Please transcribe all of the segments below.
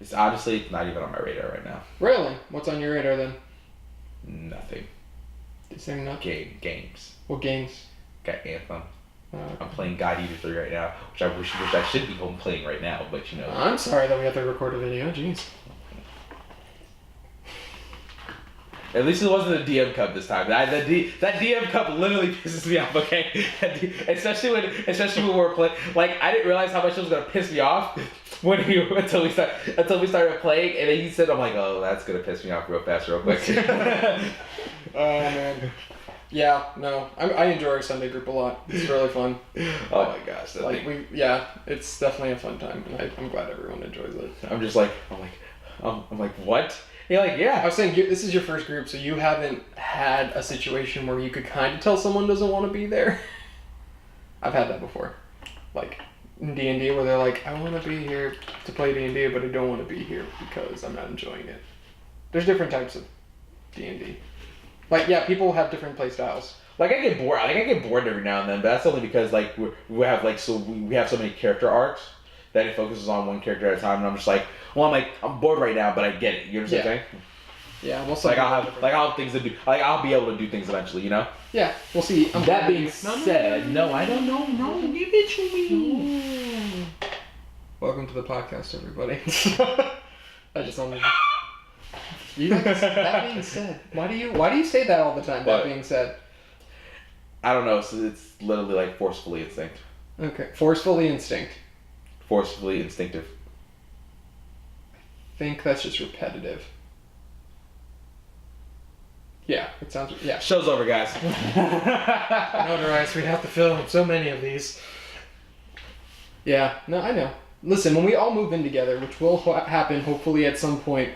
It's honestly not even on my radar right now. Really? What's on your radar then? Nothing. You're saying nothing? Games. What games? Got Anthem. Okay. I'm playing God Eater 3 right now, which I wish I should be home playing right now, but you know. I'm sorry that we have to record a video. Jeez. At least it wasn't a DM Cup this time. That DM Cup literally pisses me off. Okay, especially when we're playing. Like I didn't realize how much it was gonna piss me off until we started playing, and then he said, "I'm like, oh, that's gonna piss me off real fast, real quick." Oh man. Yeah, no, I enjoy our Sunday group a lot. It's really fun. Oh my gosh, it's definitely a fun time, and I'm glad everyone enjoys it. I'm like, what? You're like, yeah. I was saying, this is your first group, so you haven't had a situation where you could kind of tell someone doesn't want to be there. I've had that before, like in D&D, where they're like, I want to be here to play D&D, but I don't want to be here because I'm not enjoying it. There's different types of D&D. Like, yeah, people have different play styles. Like I get bored every now and then, but that's only because like we have so many character arcs that it focuses on one character at a time, and I'm just like, well, I'm bored right now, but I get it. You know what I'm saying? Yeah, we'll see. I'll have things to do. Like I'll be able to do things eventually, you know? Yeah, we'll see. That being said, no, I don't know. No, give it to me. Welcome to the podcast, everybody. I just wanted to... That being said, why do you say that all the time? That being said, I don't know. So it's literally like forcefully instinct. Okay, forcefully instinct. Forcefully instinctive. I think that's just repetitive. Yeah, it sounds. Yeah. Show's over, guys. Notarized. We have to film so many of these. Yeah. No, I know. Listen, when we all move in together, which will happen hopefully at some point.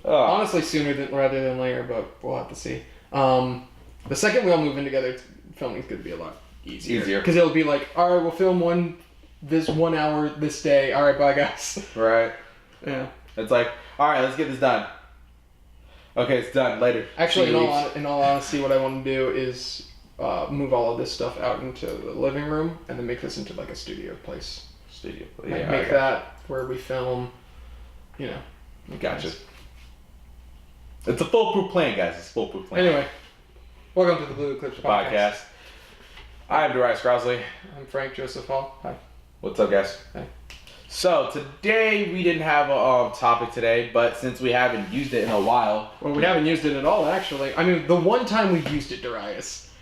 Honestly, sooner rather than later, but we'll have to see. The second we all move in together, filming's going to be a lot easier. Because it'll be like, all right, we'll film this 1 hour this day. All right, bye, guys. Right. Yeah. It's like, all right, let's get this done. Okay, it's done. Later. Actually, in all honesty, what I want to do is move all of this stuff out into the living room and then make this into like a studio place. Yeah. Make that where we film. You know. Gotcha. It's a foolproof plan, guys. It's a foolproof plan. Anyway, welcome to the Blue Eclipse podcast. I'm Darius Crowsley. I'm Frank Joseph Hall. Hi. What's up, guys? Hi. So today we didn't have a topic today, but since we haven't used it in a while, well, we haven't used it at all, actually. I mean, the one time we used it, Darius,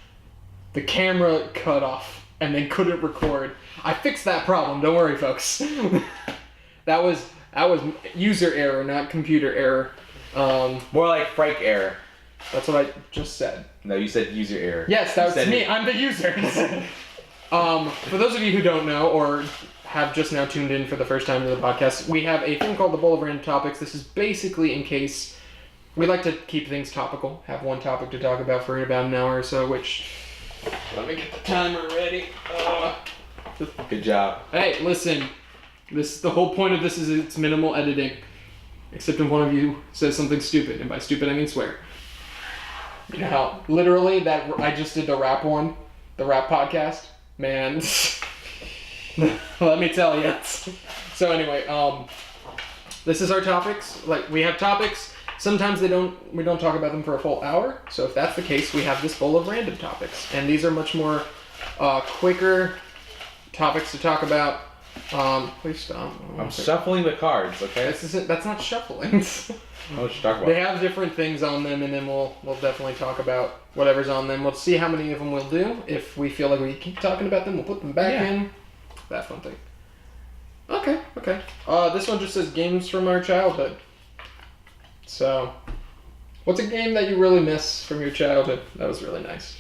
the camera cut off and then couldn't record. I fixed that problem. Don't worry, folks. That was user error, not computer error. More like Frank error. That's what I just said. No, you said user error. Yes, that was me. I'm the user. For those of you who don't know or have just now tuned in for the first time to the podcast, we have a thing called the Bowl of Random Topics. This is basically in case we like to keep things topical, have one topic to talk about for about an hour or so, which... Let me get the timer ready. Good job. Hey, listen. The whole point of this is it's minimal editing. Except when one of you says something stupid, and by stupid I mean swear. You know how literally that I just did the rap podcast, man. Let me tell you. So anyway, this is our topics. Like we have topics. Sometimes we don't talk about them for a full hour. So if that's the case, we have this bowl of random topics, and these are much more quicker topics to talk about. Please stop. I'm shuffling the cards, okay? That's not shuffling. What you talking about? They have different things on them, and then we'll definitely talk about whatever's on them. We'll see how many of them we'll do. If we feel like we keep talking about them, we'll put them back in. That fun thing. Okay. This one just says games from our childhood. So, what's a game that you really miss from your childhood? That was really nice.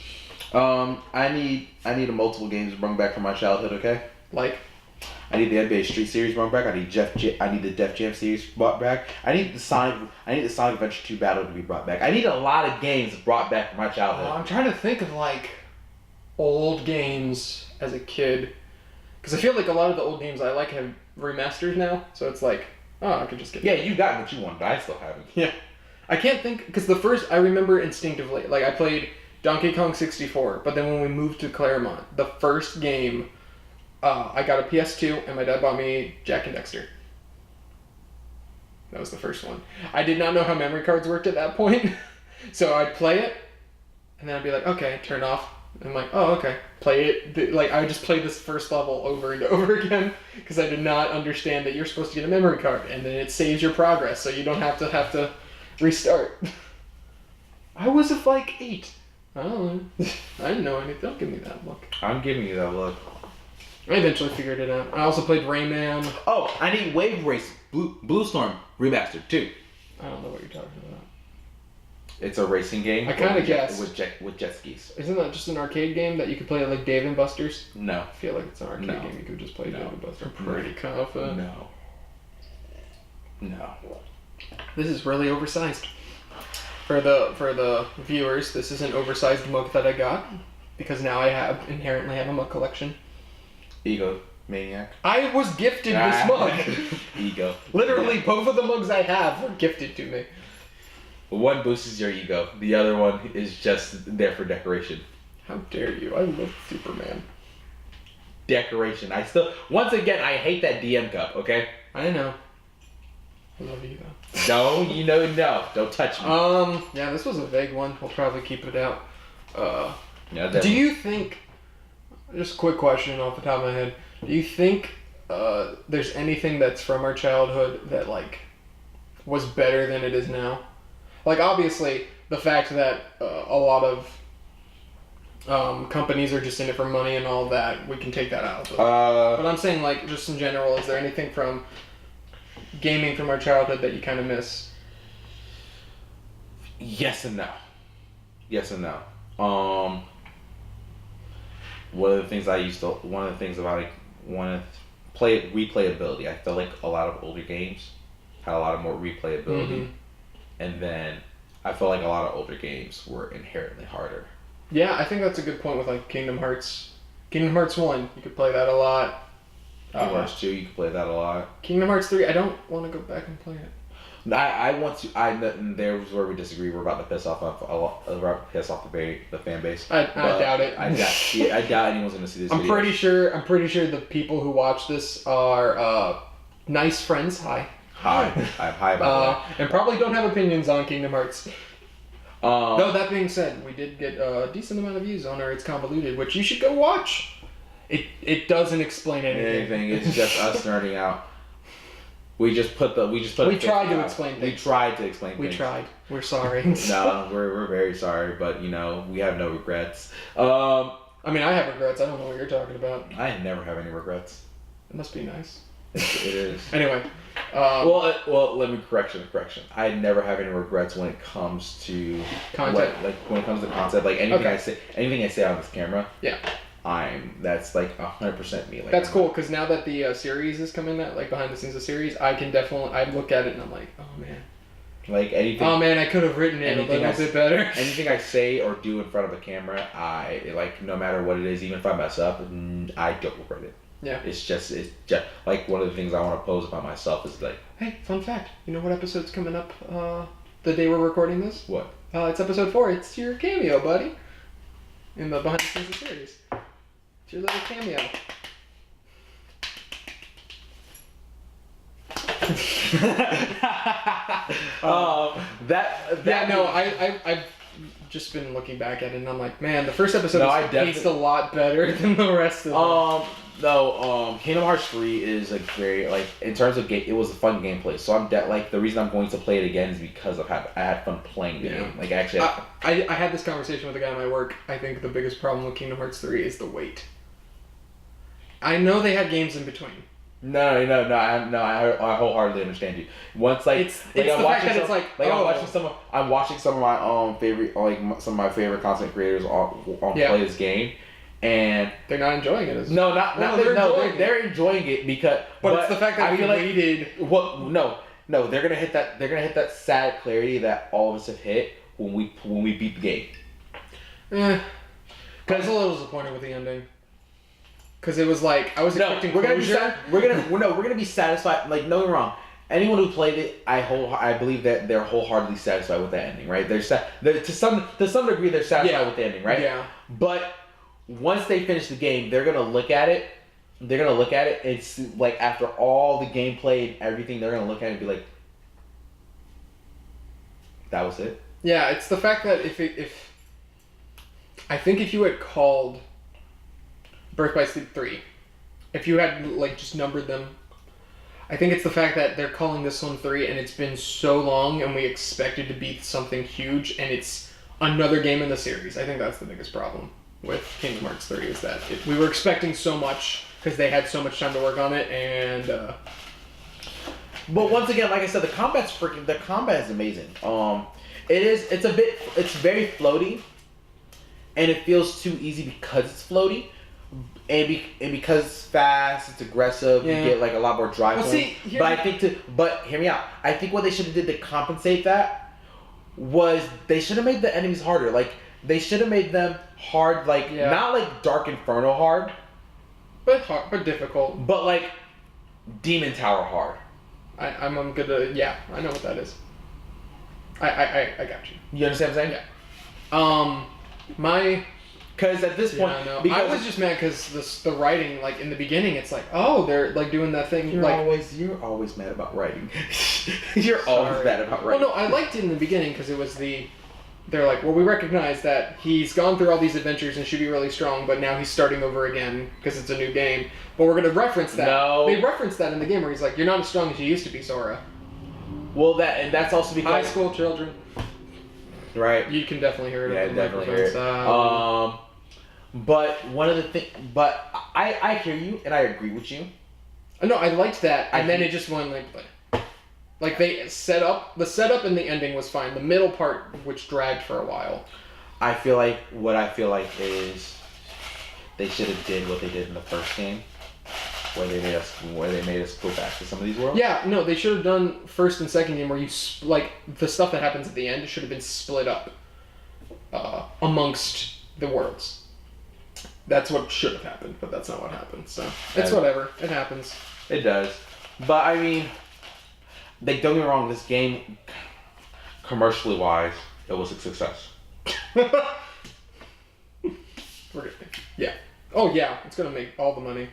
I need a multiple games brought back from my childhood, okay? Like? I need the NBA Street Series brought back. I need the Def Jam series brought back. I need the Sonic Adventure 2 Battle to be brought back. I need a lot of games brought back from my childhood. I'm trying to think of like old games as a kid, because I feel like a lot of the old games I like have remasters now. So it's like, I could just get. Yeah, you got what you wanted, but I still haven't. Yeah, I can't think because the first I remember instinctively. Like I played Donkey Kong 64, but then when we moved to Claremont, the first game. I got a PS2, and my dad bought me Jack and Dexter. That was the first one. I did not know how memory cards worked at that point. So I'd play it, and then I'd be like, okay, turn off. I'm like, oh, okay. Play it. Like, I would just play this first level over and over again because I did not understand that you're supposed to get a memory card, and then it saves your progress, so you don't have to restart. I was like 8. I don't know. I didn't know anything. Don't give me that look. I'm giving you that look. I eventually figured it out. I also played Rayman. Oh, I need Wave Race Blue Storm Remastered too. I don't know what you're talking about. It's a racing game. I kind of guessed. With jet skis. Isn't that just an arcade game that you could play at like Dave and Buster's? No. I feel like it's an arcade game you could just play Dave and Buster's. I'm pretty confident. No. This is really oversized. For the viewers, this is an oversized mug that I got because now I inherently have a mug collection. Ego maniac. I was gifted this mug. Ego. Literally, both of the mugs I have were gifted to me. One boosts your ego. The other one is just there for decoration. How dare you? I love Superman. Decoration. Once again, I hate that DM cup, okay? I know. I love you though. No. Don't touch me. Yeah, this was a vague one. We'll probably keep it out. Yeah, do you think, just a quick question off the top of my head, do you think there's anything that's from our childhood that like was better than it is now? Like, obviously, the fact that a lot of companies are just in it for money and all that, we can take that out. But I'm saying, like, just in general, is there anything from gaming from our childhood that you kind of miss? Yes and no. One of the things about replayability. I feel like a lot of older games had a lot of more replayability. Mm-hmm. And then I feel like a lot of older games were inherently harder. Yeah, I think that's a good point with like Kingdom Hearts. Kingdom Hearts 1, you could play that a lot. Kingdom Hearts 2, you could play that a lot. Kingdom Hearts 3, I don't want to go back and play it. There's where we disagree. We're about to piss off the fan base. I doubt it. I doubt anyone's gonna see this. I'm pretty sure the people who watch this are nice friends. Hi. I'm high about that. And probably don't have opinions on Kingdom Hearts. Though that being said, we did get a decent amount of views on our It's Convoluted, which you should go watch. It doesn't explain anything. It's just us nerding out. We tried to explain things. We tried to explain things. We tried. We're sorry. No, we're very sorry, but we have no regrets. I mean, I have regrets. I don't know what you're talking about. I never have any regrets. It must be nice. It is. Anyway. Well, let me correction. I never have any regrets when it comes to content. When it comes to content, like anything I say on this camera. Yeah. That's like 100% me. Like, that's cool because now that the series is coming out, like behind the scenes of series, I look at it and I'm like, oh man. Like anything. Oh man, I could have written it a little bit better. Anything I say or do in front of a camera, no matter what it is, even if I mess up, I don't regret it. Yeah. It's just like one of the things I want to pose about myself is like. Hey, fun fact. You know what episode's coming up the day we're recording this? What? It's episode 4. It's your cameo, buddy. In the behind the scenes of series. It's your little cameo. I've just been looking back at it and I'm like, man, the first episode is paced a lot better than the rest of them. Kingdom Hearts 3 is like very in terms of game, it was a fun gameplay. So the reason I'm going to play it again is because I had fun playing the game. Like actually, I had this conversation with a guy at my work. I think the biggest problem with Kingdom Hearts 3 is the wait. I know they had games in between. No, I wholeheartedly understand you. Once I'm watching some of my favorite some of my favorite content creators play this game, and they're not enjoying it. They're enjoying it because. But it's the fact that we waited. They're gonna hit that. They're gonna hit that sad clarity that all of us have hit when we beat the game. I was a little disappointed with the ending. Because it was like, I was expecting closure. We're gonna be satisfied. Like, no, you're wrong. Anyone who played it, I believe that they're wholeheartedly satisfied with the ending, right? To some degree, they're satisfied with the ending, right? Yeah. But once they finish the game, they're gonna look at it. It's like after all the gameplay and everything, they're gonna look at it and be like, That was it. Yeah, it's the fact that if I think if you had called Birth by Sleep 3, if you had like just numbered them, I think it's the fact that they're calling this one 3 and it's been so long and we expected to be something huge and it's another game in the series. I think that's the biggest problem with Kingdom Hearts 3 is that we were expecting so much because they had so much time to work on it and But once again, like I said, the combat is amazing. It's very floaty, and it feels too easy because it's floaty, and because it's fast, it's aggressive. Yeah. You get like a lot more drive. Well, see, but hear me out. I think what they should have did to compensate that was they should have made the enemies harder. Like they should have made them hard, like not like Dark Inferno hard, but hard, but difficult. but like Demon Tower hard. I'm gonna I know what that is. I got you. You understand what I'm saying? Yeah. Because at this point, I because was just mad because the writing, like in the beginning, it's like, oh, they're like doing that thing. you're like, always mad about writing. You're always mad about writing. Well, no, I liked it in the beginning because it was they're like, well, we recognize that he's gone through all these adventures and should be really strong, but now he's starting over again because it's a new game. But we're gonna reference that. No. They reference that in the game where he's like, you're not as strong as you used to be, Sora. Well, that's also because High school children. right. You can definitely hear it. Yeah, over the definitely hear it. microphones. But one of the things, but I hear you and I agree with you. No, I liked that, and then it just went like they the setup and the ending was fine. The middle part, which dragged for a while. I feel like is they should have did what they did in the first game, where they made us go back to some of these worlds. Yeah, no, they should have done first and second game where you like the stuff that happens at the end should have been split up amongst the worlds. That's what should have happened, but that's not what happened. So it's whatever. It happens. It does, but I mean, don't get me wrong. This game, commercially wise, it was a success. We're good. Yeah. Oh yeah, it's gonna make all the money.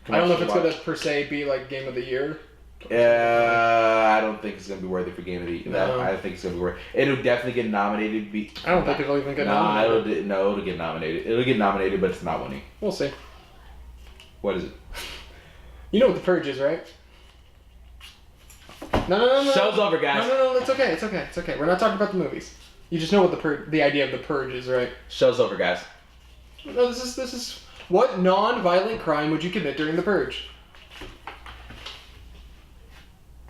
I don't know if it's gonna per se be like game of the year. I don't think it's gonna be worthy for game of the year. No. I think it's gonna be worthy. It'll definitely get nominated. I don't think it'll even get nominated. It'll get nominated. It'll get nominated, but it's not winning. We'll see. What is it? You know what the Purge is, right? No. Show's over, guys. No. It's okay. We're not talking about the movies. You just know what the idea of the Purge is, right? Show's over, guys. No, this is what non-violent crime would you commit during the Purge?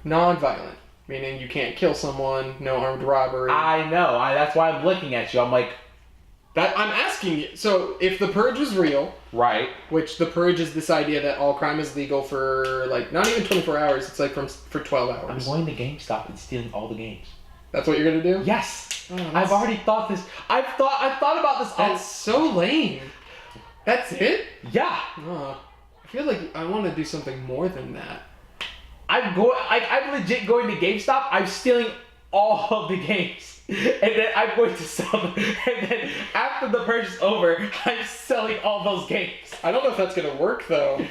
Non-violent, meaning you can't kill someone, no armed robbery. I know. That's why I'm looking at you. I'm like, that I'm asking you. So if the Purge was real, right? which the Purge is this idea that all crime is legal for like not even 24 hours. It's like for 12 hours. I'm going to GameStop and stealing all the games. That's what you're gonna do? Yes. Oh, I've already thought this. I've thought about this. That's so lame. That's it? Yeah. I feel like I want to do something more than that. I'm legit going to GameStop. I'm stealing all of the games, and then I'm going to sell them. And then after the purchase is over, I'm selling all those games. I don't know if that's gonna work though.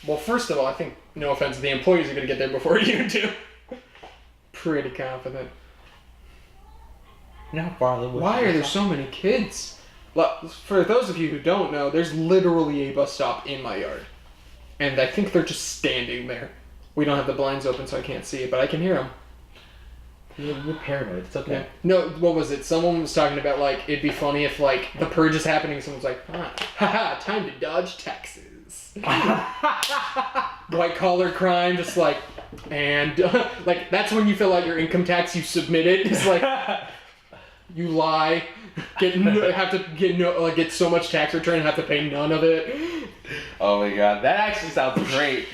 Well, first of all, I think no offense, the employees are gonna get there before you do. Pretty confident. You know how far I live with Why are there so many kids? For those of you who don't know, there's literally a bus stop in my yard, and I think they're just standing there. We don't have the blinds open, so I can't see it, but I can hear them. You're paranoid. It's okay. Yeah. No, what was it? Someone was talking about, like, it'd be funny if, like, the purge is happening, someone's like, haha, time to dodge taxes. White collar crime, just like, and, like, that's when you fill out your income tax, you submit it. It's like, you lie, get so much tax return and have to pay none of it. Oh my god, that actually sounds great.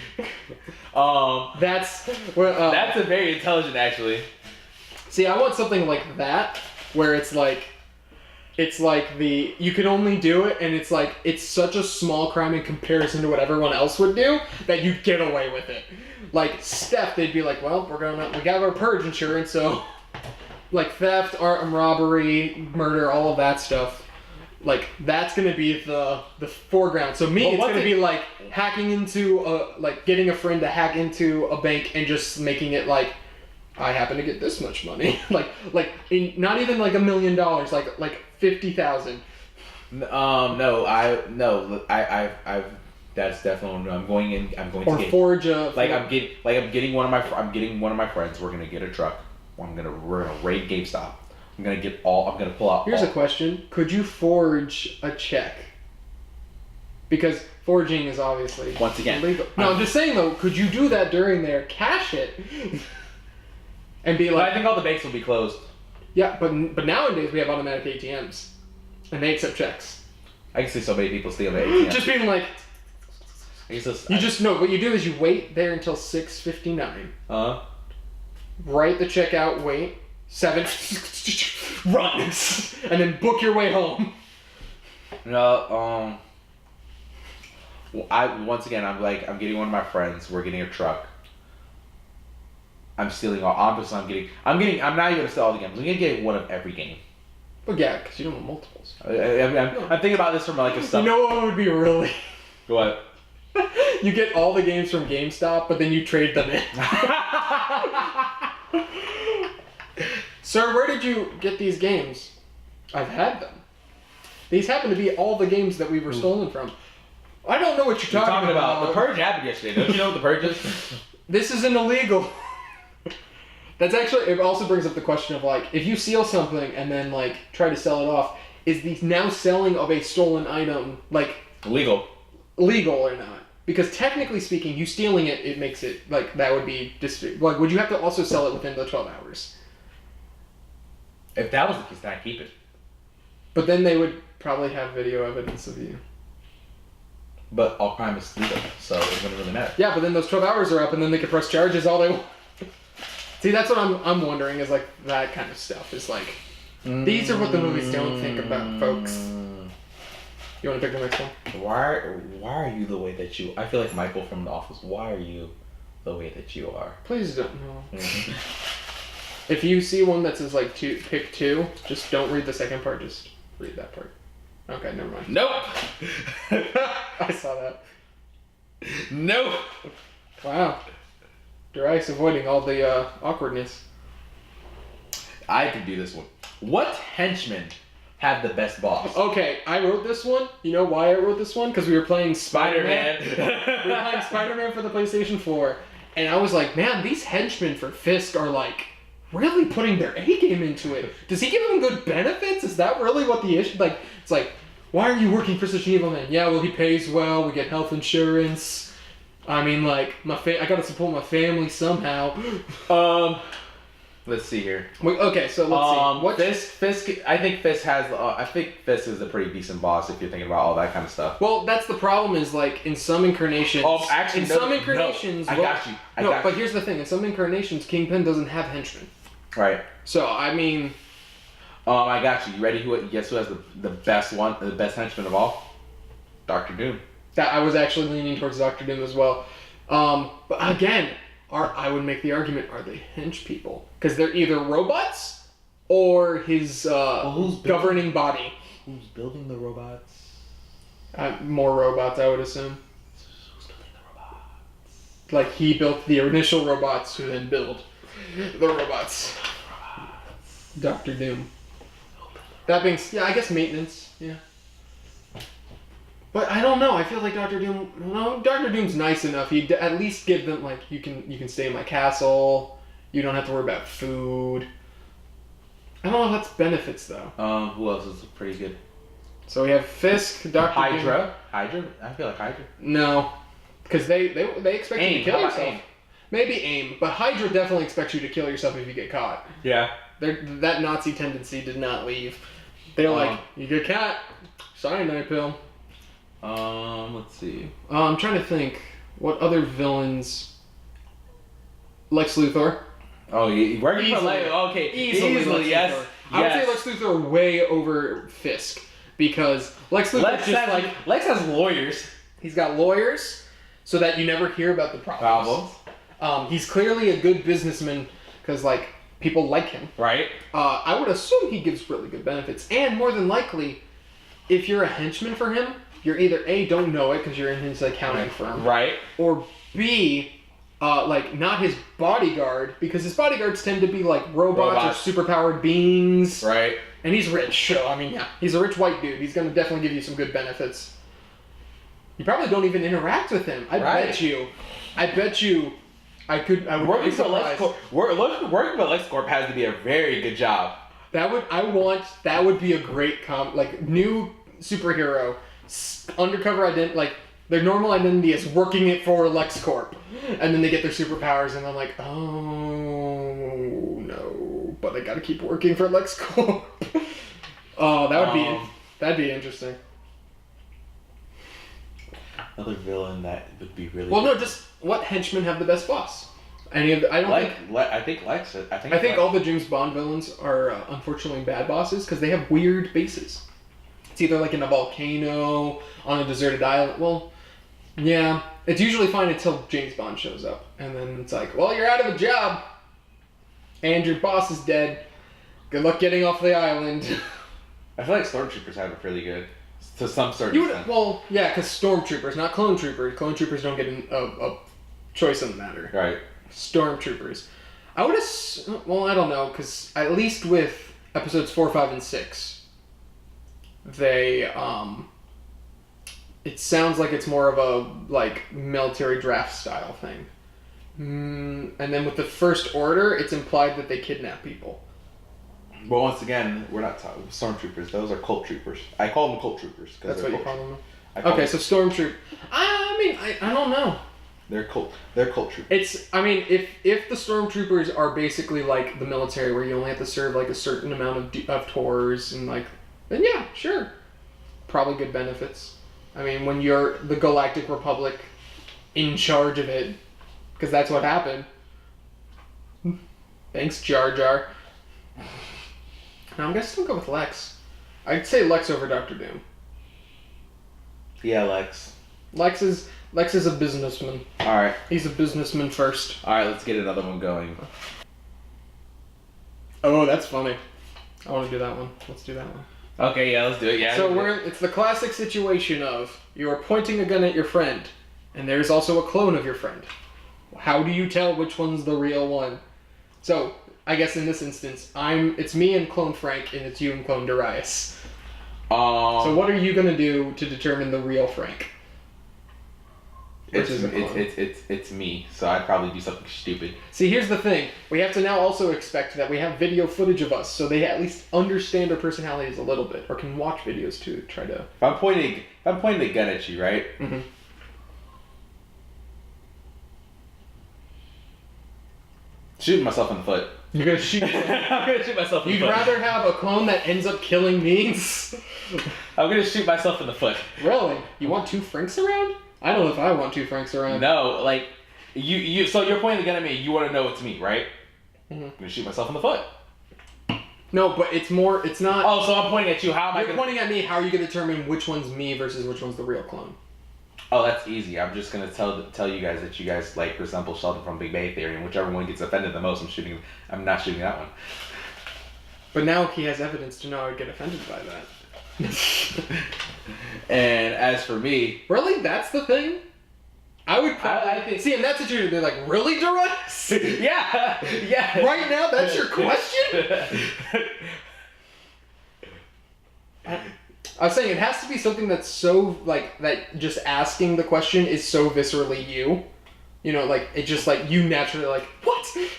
That's a very intelligent, actually. See, I want something like that, where it's like you can only do it, and it's such a small crime in comparison to what everyone else would do that you get away with it. Like theft, they'd be like, well, we got our purge insurance, so like theft, armed robbery, murder, all of that stuff. Like that's gonna be the foreground. So it's gonna be like hacking into like getting a friend to hack into a bank and just making it like I happen to get this much money. like not even like $1 million, like 50,000. I've that's definitely I'm going to Or get, forge a I'm getting one of my friends. We're gonna get a truck. We're gonna raid GameStop. I'm gonna pull out. Here's a question: could you forge a check? Because forging is obviously once again illegal. No, I'm just saying though, could you do that during there, cash it, and be But like? I think all the banks will be closed. Yeah, but nowadays we have automatic ATMs, and they accept checks. I can see so many people steal the ATM. Just being like, what you do is you wait there until 6:59. Write the check out. Wait 7. Run, and then book your way home. No. I'm getting one of my friends. We're getting a truck. I'm stealing all. I'm not even gonna steal all the games. I'm gonna get one of every game. But yeah, because you don't want multiples. I'm thinking about this from like a stuff. You know what would be really? What? You get all the games from GameStop, but then you trade them in. Sir, where did you get these games? I've had them. These happen to be all the games that we were stolen from. I don't know what you're talking about. The Purge happened yesterday. Don't you know what the Purge is? This isn't illegal. That's actually, it also brings up the question of like, if you steal something and then like try to sell it off, is the now selling of a stolen item like legal or not? Because technically speaking, you stealing it, it makes it like that would be like, would you have to also sell it within the 12 hours? If that was the case, then I'd keep it. But then they would probably have video evidence of you. But all crime is legal, so it wouldn't really matter. Yeah, but then those 12 hours are up, and then they could press charges all they want. See, that's what I'm wondering is like that kind of stuff. Is like, these are what the movies don't think about, folks. You want to pick the next one? Why are you the way that you? I feel like Michael from The Office. Why are you the way that you are? Please don't. No. If you see one that says like pick 2, just don't read the second part. Just read that part. Okay, never mind. Nope. I saw that. Nope. Wow. Darius avoiding all the awkwardness. I can do this one. What henchmen have the best boss? Okay, I wrote this one. You know why I wrote this one? Because we were playing Spider-Man. We were playing Spider-Man for the PlayStation 4. And I was like, man, these henchmen for Fisk are like really putting their A game into it. Does he give them good benefits? Is that really what the issue? Like, it's like, why are you working for such an evil man? Yeah, well, he pays well. We get health insurance. I mean, like, I gotta support my family somehow. Let's see here. Okay, so let's see. What Fisk? I think Fisk has. I think Fisk is a pretty decent boss if you're thinking about all that kind of stuff. Well, that's the problem. Is like in some incarnations. Oh, actually, some incarnations. I got you. But here's the thing: in some incarnations, Kingpin doesn't have henchmen. Right. So I mean. I got you. You ready? Guess who has the best one? The best henchman of all? Dr. Doom. I was actually leaning towards Dr. Doom as well. But again, I would make the argument: are they hench people? Because they're either robots or his governing body. Who's building the robots? More robots, I would assume. Who's building the robots? Like he built the initial robots, who then build the robots. Dr. Doom. That being, yeah, I guess maintenance, yeah. But I don't know. I feel like Dr. Doom. No, Dr. Doom's nice enough. He'd at least give them like you can stay in my castle. You don't have to worry about food. I don't know if that's benefits though. Who else is pretty good? So we have Fisk, Dr. Hydra. Doom. Hydra. I feel like Hydra. No, because they expect you to kill yourself. AIM? Maybe AIM, but Hydra definitely expects you to kill yourself if you get caught. Yeah. That Nazi tendency did not leave. They're like, you get caught, cyanide pill. Let's see. I'm trying to think. What other villains? Lex Luthor. Oh, where you Easily. okay. Easily, Lex yes. Luthor. I would say Lex Luthor way over Fisk because Lex Luthor Lex has lawyers. He's got lawyers, so that you never hear about the problems. He's clearly a good businessman because like people like him. Right. I would assume he gives really good benefits, and more than likely, if you're a henchman for him, you're either A, don't know it because you're in his accounting firm, right, or B, like not his bodyguard, because his bodyguards tend to be like robots. Or superpowered beings. Right. And he's rich, so I mean, yeah, he's a rich white dude. He's gonna definitely give you some good benefits. You probably don't even interact with him. I bet you. I would working for LexCorp. Working for LexCorp has to be a very good job. That would be a great new superhero, undercover identity, like their normal identity is working it for LexCorp, and then they get their superpowers, and I'm like, oh no, but I gotta keep working for LexCorp. Oh, that'd be interesting. Another villain that would be really. Well, no, just what henchmen have the best boss? I think Lex. I think all the James Bond villains are unfortunately bad bosses because they have weird bases. It's either like in a volcano, on a deserted island. Well, yeah, it's usually fine until James Bond shows up, and then it's like, well, you're out of a job, and your boss is dead. Good luck getting off the island. I feel like Stormtroopers have it pretty good to some certain extent. Well, yeah, because Stormtroopers, not Clone Troopers. Clone Troopers don't get a choice in the matter. Right. Stormtroopers. I would well, I don't know, because at least with episodes 4, 5, and 6, they, it sounds like it's more of a, military draft style thing. And then with the First Order, it's implied that they kidnap people. But once again, we're not talking Stormtroopers. Those are cult troopers. I call them cult troopers. That's what you call them? Okay, so Stormtroopers. I don't know. They're cult troopers. If the Stormtroopers are basically like the military, where you only have to serve like a certain amount of tours and then yeah, sure, probably good benefits. I mean, when you're the Galactic Republic in charge of it, because that's what happened. Thanks, Jar Jar. No, I'm gonna still go with Lex. I'd say Lex over Dr. Doom. Yeah, Lex. Lex is a businessman. Alright. He's a businessman first. Alright, let's get another one going. Oh, that's funny. I want to do that one. Let's do that one. Okay, yeah, let's do it. Yeah. So it's the classic situation of you are pointing a gun at your friend, and there's also a clone of your friend. How do you tell which one's the real one? So I guess in this instance, it's me and Clone Frank, and it's you and Clone Darius. So what are you gonna do to determine the real Frank? It's me, so I'd probably do something stupid. See, here's the thing. We have to now also expect that we have video footage of us, so they at least understand our personalities a little bit, or can watch videos to try to... If I'm pointing a gun at you, right? Mm-hmm. Shooting myself in the foot. You're gonna shoot yourself? I'm gonna shoot myself in the foot. You'd rather have a clone that ends up killing me? I'm gonna shoot myself in the foot. Really? You want two Franks around? I don't know if I want two Franks around. No, like, you. So you're pointing the gun at me. You want to know it's me, right? Mm-hmm. I'm gonna shoot myself in the foot. No, but it's not... Oh, so I'm pointing at you. How am I gonna... You're pointing at me. How are you gonna determine which one's me versus which one's the real clone? Oh, that's easy. I'm just gonna tell you guys that you guys resemble Sheldon from Big Bang Theory, and whichever one gets offended the most, I'm not shooting that one. But now he has evidence to know I would get offended by that. And as for me, really, that's the thing. I would probably see in that situation. They're like, really, Darius? yeah. Right now, that's your question. I was saying it has to be something that's so that. Just asking the question is so viscerally you. You know, it just you naturally what? You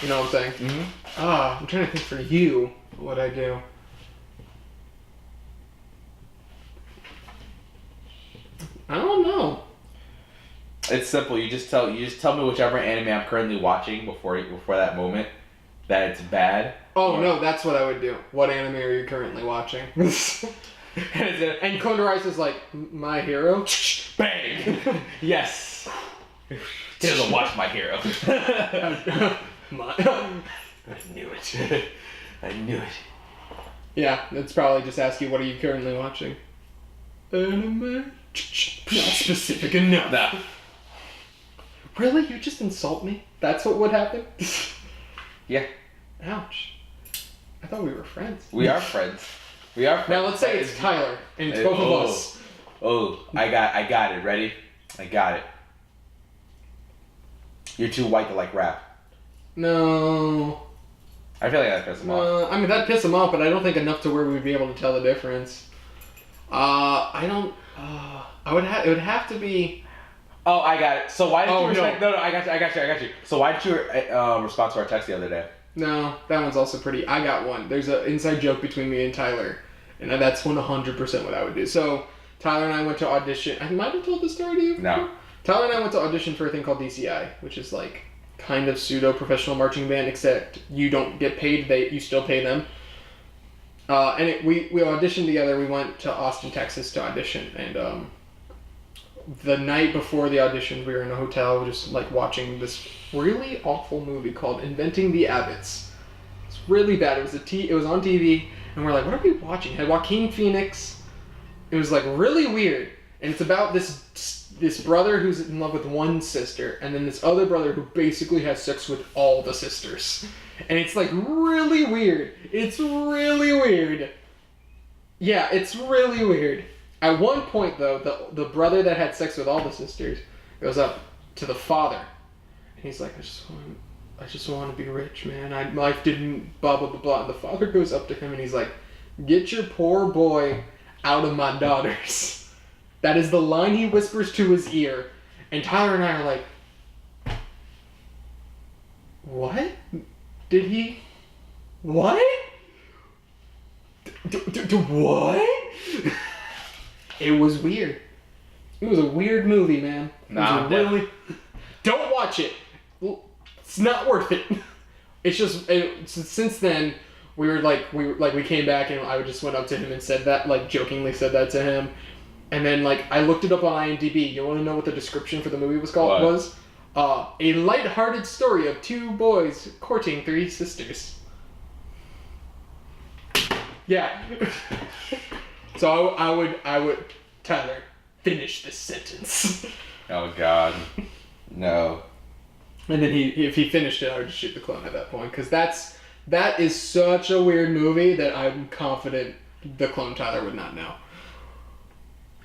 know what I'm saying? Mm-hmm. I'm trying to think for you what I do. I don't know. It's simple. You just tell me whichever anime I'm currently watching before that moment that it's bad. Oh no, that's what I would do. What anime are you currently watching? And Clone Darius is like, My Hero? Bang! Yes. He doesn't watch My Hero. I knew it. I knew it. Yeah, it's probably just ask you, what are you currently watching? Anime? Not specific enough. No. Really? You just insult me? That's what would happen? Yeah. Ouch. I thought we were friends. We are friends. Now let's say it's Tyler, and it's both of us. Oh, I got it. Ready? I got it. You're too white to like rap. No. I feel like that pisses him off. I mean, that'd piss him off, but I don't think enough to where we'd be able to tell the difference. I don't. It would have to be. Oh, I got it. So why did you no. respect? No, I got you. So why did you respond to our text the other day? No, that one's also pretty. I got one. There's an inside joke between me and Tyler, and that's 100% what I would do. So Tyler and I went to audition. I might have told this story to you. No. Tyler and I went to audition for a thing called DCI, which is like kind of pseudo professional marching band, except you don't get paid. You still pay them. We auditioned together. We went to Austin, Texas to audition, and the night before the audition, we were in a hotel just like watching this really awful movie called Inventing the Abbots. It's really bad. It was on TV, and we're like, what are we watching? It had Joaquin Phoenix. It was like really weird, and it's about this brother who's in love with one sister, and then this other brother who basically has sex with all the sisters. And it's like really weird. It's really weird. Yeah, it's really weird. At one point, though, the brother that had sex with all the sisters goes up to the father, and he's like, I just want to be rich, man. Life didn't blah, blah, blah, blah. And the father goes up to him, and he's like, get your poor boy out of my daughters. That is the line he whispers to his ear. And Tyler and I are like, what? Did he? What? What? It was weird. It was a weird movie, man. Don't watch it. It's not worth it. It's just since then we came back and I just went up to him and said that, like jokingly said that to him, and then like I looked it up on IMDb. You want to know what the description for the movie was called? What? Was a light-hearted story of two boys courting three sisters. Yeah. So I would, Tyler, finish this sentence. Oh God, no. And then if he finished it, I would just shoot the clone at that point, because that is such a weird movie that I'm confident the clone Tyler would not know.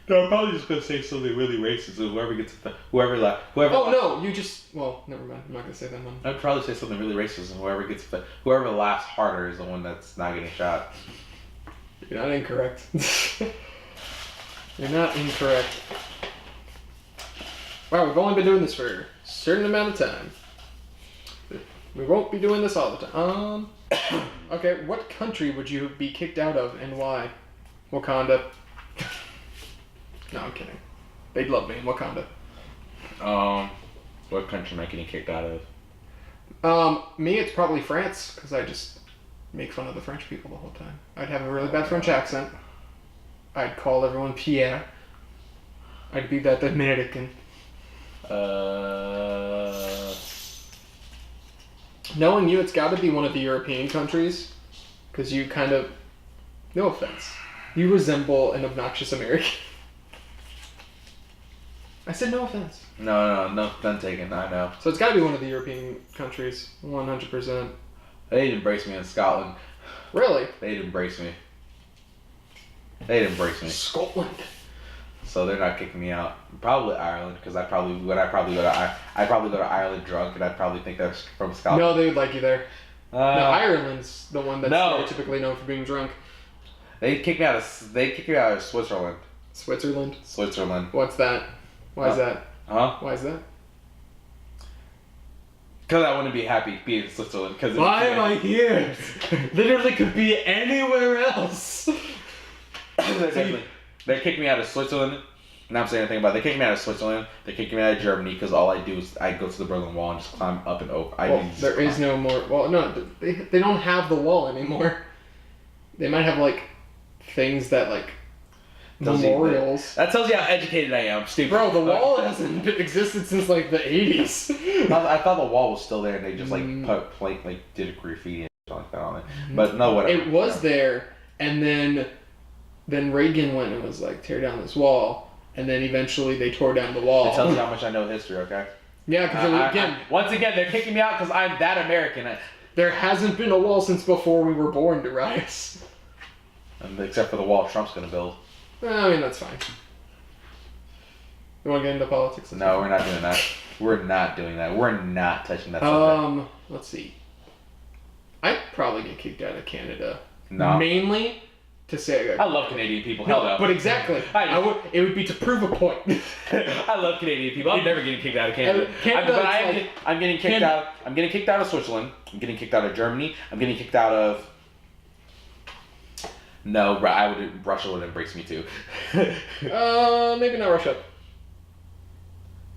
No, I'm probably just gonna say something really racist, and whoever gets whoever. Oh no, you just never mind. I'm not gonna say that one. I'd probably say something really racist, and whoever laughs harder is the one that's not getting shot. You're not incorrect. You're not incorrect. Wow, we've only been doing this for a certain amount of time. We won't be doing this all the time. Okay, what country would you be kicked out of and why? Wakanda. No, I'm kidding. They'd love me in Wakanda. What country am I getting kicked out of? Me, it's probably France, because I just make fun of the French people the whole time. I'd have a really bad French accent. I'd call everyone Pierre. I'd be that American. Knowing you, it's got to be one of the European countries, because you kind of, no offense, you resemble an obnoxious American. I said no offense. No, none taken. I know. So it's got to be one of the European countries, 100%. They'd embrace me in Scotland. Really? They'd embrace me. Scotland. So they're not kicking me out. Probably Ireland, because I'd probably go to Ireland drunk, and I'd probably think that's from Scotland. No, they would like you there. No, Ireland's the one that's typically known for being drunk. They kick me out of Switzerland. Switzerland? What's that? Why is that? Huh? Why is that? Because I wouldn't be happy being in Switzerland. Why am I here? Literally could be anywhere else. They kicked me out of Switzerland. Not saying anything about it. They kicked me out of Switzerland. They kicked me out of Germany because all I do is I go to the Berlin Wall and just climb up and over. There is no more. Well, no, they don't have the wall anymore. They might have like things that like memorials. That tells you how educated I am, Steve. Bro, the wall hasn't existed since like the 80s. I thought the wall was still there and they just did a graffiti and something like that on it. But no, whatever. It was there, and then Reagan went and was like, tear down this wall, and then eventually they tore down the wall. It tells you how much I know history, okay? Yeah, because once again, they're kicking me out because I'm that American. There hasn't been a wall since before we were born, Darius. Except for the wall Trump's gonna build. I mean, that's fine. You want to get into politics? No, we're not doing that. We're not doing that. We're not touching that subject. Let's see. I'd probably get kicked out of Canada. No. Mainly to say I love Canadian people. Hell no. But exactly. It would be to prove a point. I love Canadian people. I'm never getting kicked out of Canada. I'm getting kicked out. I'm getting kicked out of Switzerland. I'm getting kicked out of Germany. I'm getting kicked out of. No, Russia would embrace me too. Maybe not Russia.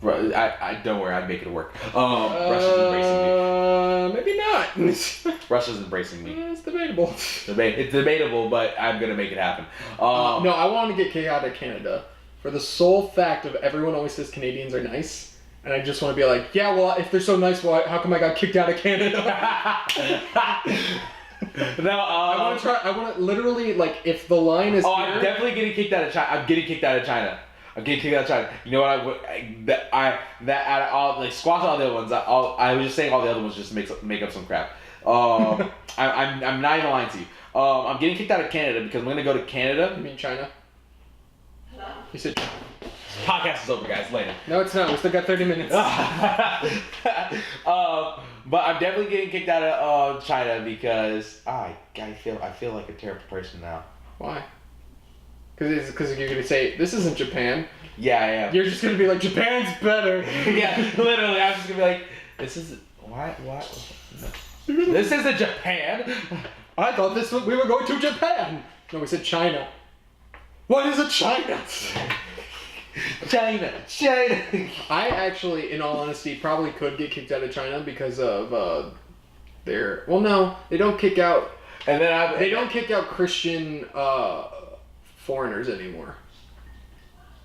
I don't worry, I'd make it work. Russia's embracing me. Maybe not. Russia's embracing me. It's debatable. It's debatable, but I'm gonna make it happen. No, I want to get kicked out of Canada for the sole fact of everyone always says Canadians are nice, and I just want to be like, yeah, well, if they're so nice, how come I got kicked out of Canada? No, I want to try. I want to literally like if the line is. Oh, here, I'm definitely getting kicked out of China. I'm getting kicked out of China. I'm getting kicked out of China. You know what? Out of all like squash all the other ones. I was just saying all the other ones just to make up some crap. I'm not even lying to you. I'm getting kicked out of Canada because I'm gonna go to Canada. You mean China? Hello? You said. This podcast is over, guys. Later. No, it's not. We still got 30 minutes. But I'm definitely getting kicked out of China because I feel like a terrible person now. Why? Because you're gonna say this isn't Japan. Yeah, I am. You're just gonna be like Japan's better. Yeah, literally. I'm just gonna be like, this is why? No. This isn't Japan. I thought we were going to Japan. No, we said China. What is a China? China. I actually, in all honesty, probably could get kicked out of China because of their. Well, no, they don't kick out. And then they don't kick out Christian foreigners anymore.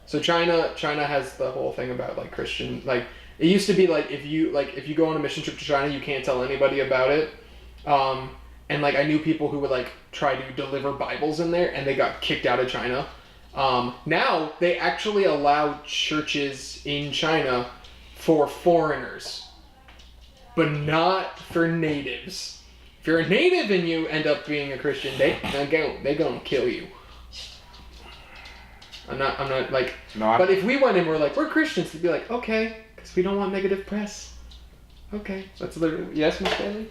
So China has the whole thing about like Christian, like it used to be like if you go on a mission trip to China, you can't tell anybody about it. And like I knew people who would like try to deliver Bibles in there, and they got kicked out of China. Now they actually allow churches in China for foreigners, but not for natives. If you're a native and you end up being a Christian, they're gonna kill you. I'm not like. No, but if we went and we're like we're Christians, they'd be like okay, because we don't want negative press. Okay, that's literally yes, Miss Bailey.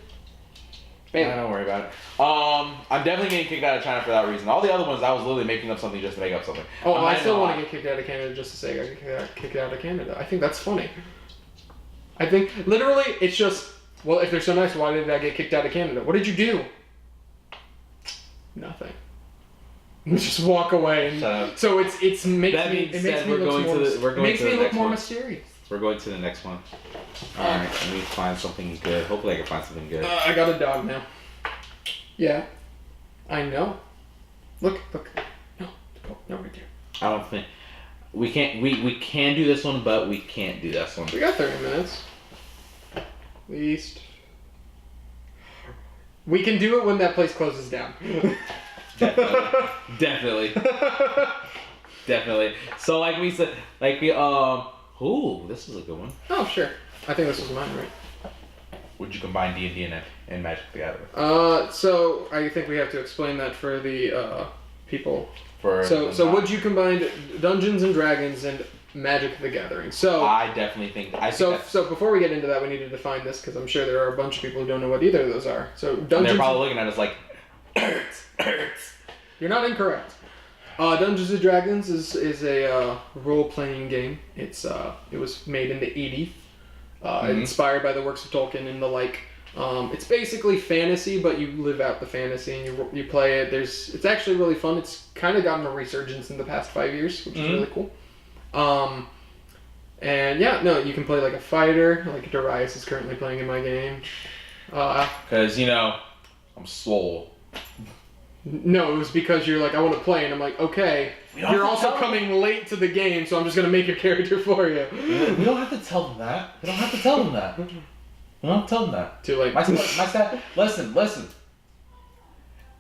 Yeah, don't worry about it. I'm definitely getting kicked out of China for that reason. All the other ones, I was literally making up something just to make up something. Oh, I still want to get kicked out of Canada just to say I got kicked out of Canada. I think that's funny. I think, literally, it's just, well, if they're so nice, why did I get kicked out of Canada? What did you do? Nothing. Just walk away. And shut up. So it makes me look more mysterious. We're going to the next one. Alright, let me find something good. Hopefully I can find something good. I got a dog now. Yeah. I know. Look. No, right there. I don't think... We can do this one, but we can't do this one. We got 30 minutes. At least. We can do it when that place closes down. Definitely. So like we said, ooh, this is a good one. Oh, sure. I think this was mine, right? Would you combine D&D and Magic the Gathering? So I think we have to explain that for the people. So would you combine Dungeons and Dragons and Magic the Gathering? So I definitely think. So before we get into that, we need to define this because I'm sure there are a bunch of people who don't know what either of those are. So Dungeons. And they're probably looking at us like, hurts. You're not incorrect. Dungeons and Dragons is a role-playing game. It was made in the 80s, inspired by the works of Tolkien and the like. It's basically fantasy, but you live out the fantasy and you play it. It's actually really fun. It's kind of gotten a resurgence in the past 5 years, which is really cool. And yeah, no, you can play like a fighter, like Darius is currently playing in my game. Because I'm swole. No, it was because you're like, I want to play, and I'm like, okay. You're also coming late to the game, so I'm just going to make your character for you. We don't have to tell them that. We don't have to tell them that. Too late. My stat. Listen.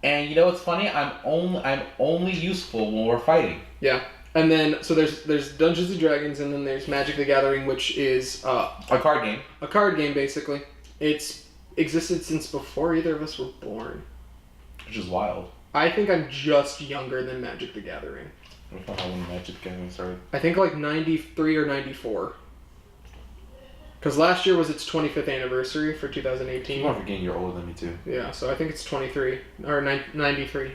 And you know what's funny? I'm only useful when we're fighting. Yeah. And then, so there's Dungeons and Dragons, and then there's Magic the Gathering, which is... a card game. A card game, basically. It's existed since before either of us were born. Which is wild. I think I'm just younger than Magic the Gathering. I don't know when Magic Gathering started. I think like 93 or 94. Because last year was its 25th anniversary for 2018. I'm not forgetting you're older than me too. Yeah, so I think it's 23 or 93.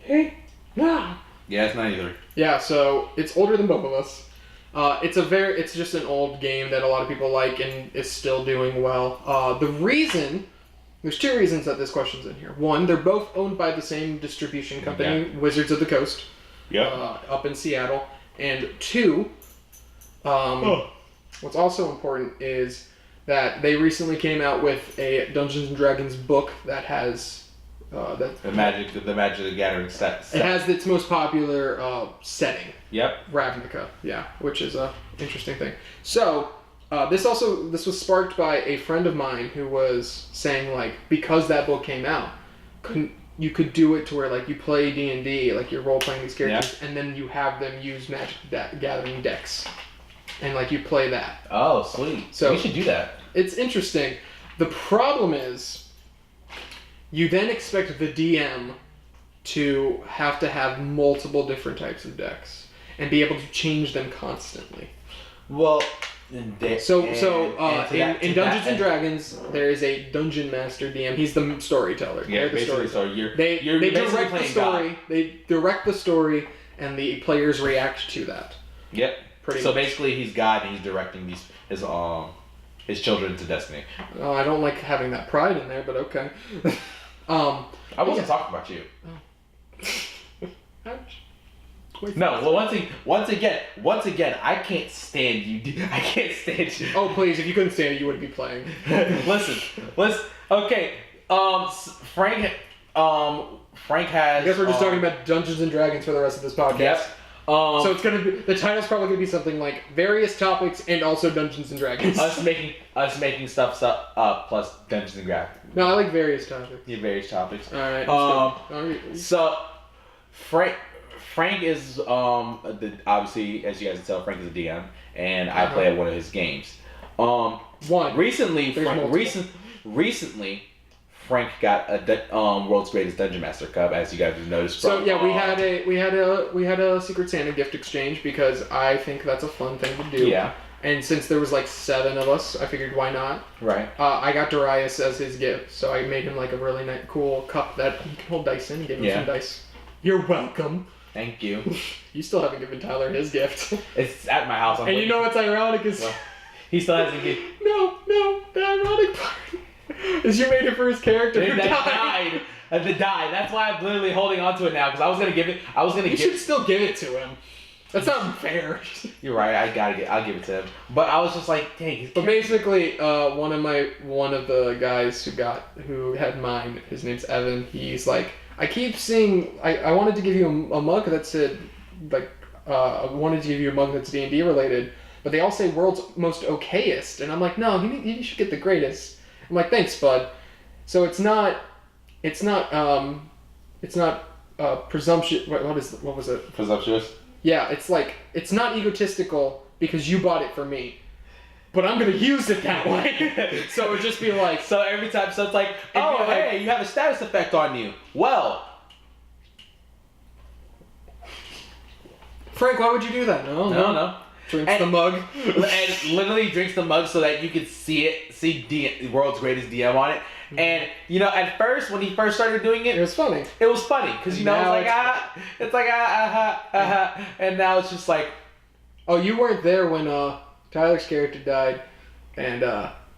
Hey, no. Yeah, it's 93. Yeah, so it's older than both of us. It's just an old game that a lot of people like and is still doing well. There's two reasons that this question's in here. One, they're both owned by the same distribution company, Wizards of the Coast, up in Seattle. And two, what's also important is that they recently came out with a Dungeons and Dragons book that has the Magic the Gathering set. It has its most popular setting. Yep. Ravnica, yeah, which is a interesting thing. So this was sparked by a friend of mine who was saying like because that book came out, you could do it to where like you play D&D, like you're role playing these characters, and then you have them use Magic Gathering decks, and like you play that. Oh, sweet. So we should do that. It's interesting. The problem is, you then expect the DM to have multiple different types of decks and be able to change them constantly. Well, in Dungeons and Dragons, there is a Dungeon Master DM. He's the storyteller. Yeah, basically. So you're They direct the story. God. They direct the story, and the players react to that. Yep. Pretty so much. Basically, he's God, and he's directing his children to destiny. Oh, I don't like having that pride in there, but okay. I wasn't talking about you. No, well, once again, I can't stand you. I can't stand you. Oh, please, if you couldn't stand it, you wouldn't be playing. listen. Okay, Frank has... I guess we're just talking about Dungeons and Dragons for the rest of this podcast. Yep. So it's gonna be, the title's probably gonna be something like various topics and also Dungeons and Dragons. us making stuff up plus Dungeons and Dragons. No, I like various topics. Yeah, various topics. All right. So Frank is obviously, as you guys can tell, Frank is a DM, and I play at one of his games. Recently, Frank got a World's Greatest Dungeon Master Cup, as you guys have noticed. So yeah, we had a Secret Santa gift exchange because I think that's a fun thing to do. Yeah. And since there was like 7 of us, I figured why not. Right. I got Darius as his gift, so I made him like a really nice, cool cup that he can hold dice in. Gave him some dice. You're welcome. Thank you. You still haven't given Tyler his gift. It's at my house. And you know what's ironic is... Well, he still hasn't given... No, the ironic part is you made it for his character who died. That's why I'm literally holding on to it now, because I was going to give it... You should still give it to him. That's not fair. You're right. I'll give it to him. But I was just like, dang. But basically, one of the guys who had mine, his name's Evan. He's like, I keep seeing. I wanted to give you a mug that said, like, I wanted to give you a mug that's D&D related, but they all say world's most okayest, and I'm like, no, you should get the greatest. I'm like, thanks, bud. So it's not presumption. What was it? Presumptuous. Yeah, it's like, it's not egotistical because you bought it for me, but I'm going to use it that way. So it would just be like... So every time, so it's like, oh, hey, you have a status effect on you. Well... Frank, why would you do that? No. Drinks the mug. And literally drinks the mug so that you could see World's Greatest DM on it. And, at first, when he first started doing it... It was funny. It was funny, because, it's like, and now it's just like... Oh, you weren't there when Tyler's character died. And,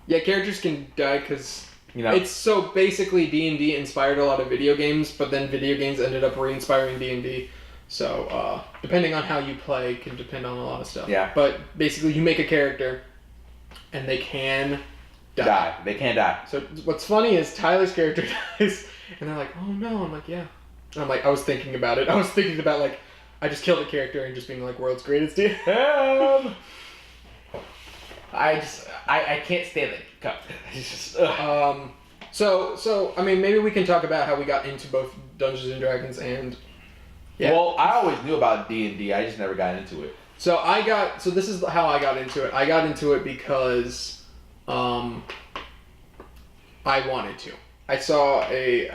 characters can die because... It's so basically D&D inspired a lot of video games, but then video games ended up re-inspiring D&D. So, depending on how you play can depend on a lot of stuff. Yeah. But basically, you make a character, and they can... die. They can't die. So what's funny is Tyler's character dies, and they're like, "Oh no!" I'm like, "Yeah." And I'm like, I was thinking about it. I was thinking about like, I just killed a character and just being like, "World's greatest DM." I can't stand it. It's just, So I mean, maybe we can talk about how we got into both Dungeons and Dragons and. Yeah. Well, I always knew about D&D. I just never got into it. So this is how I got into it. I got into it because. I wanted to. I saw a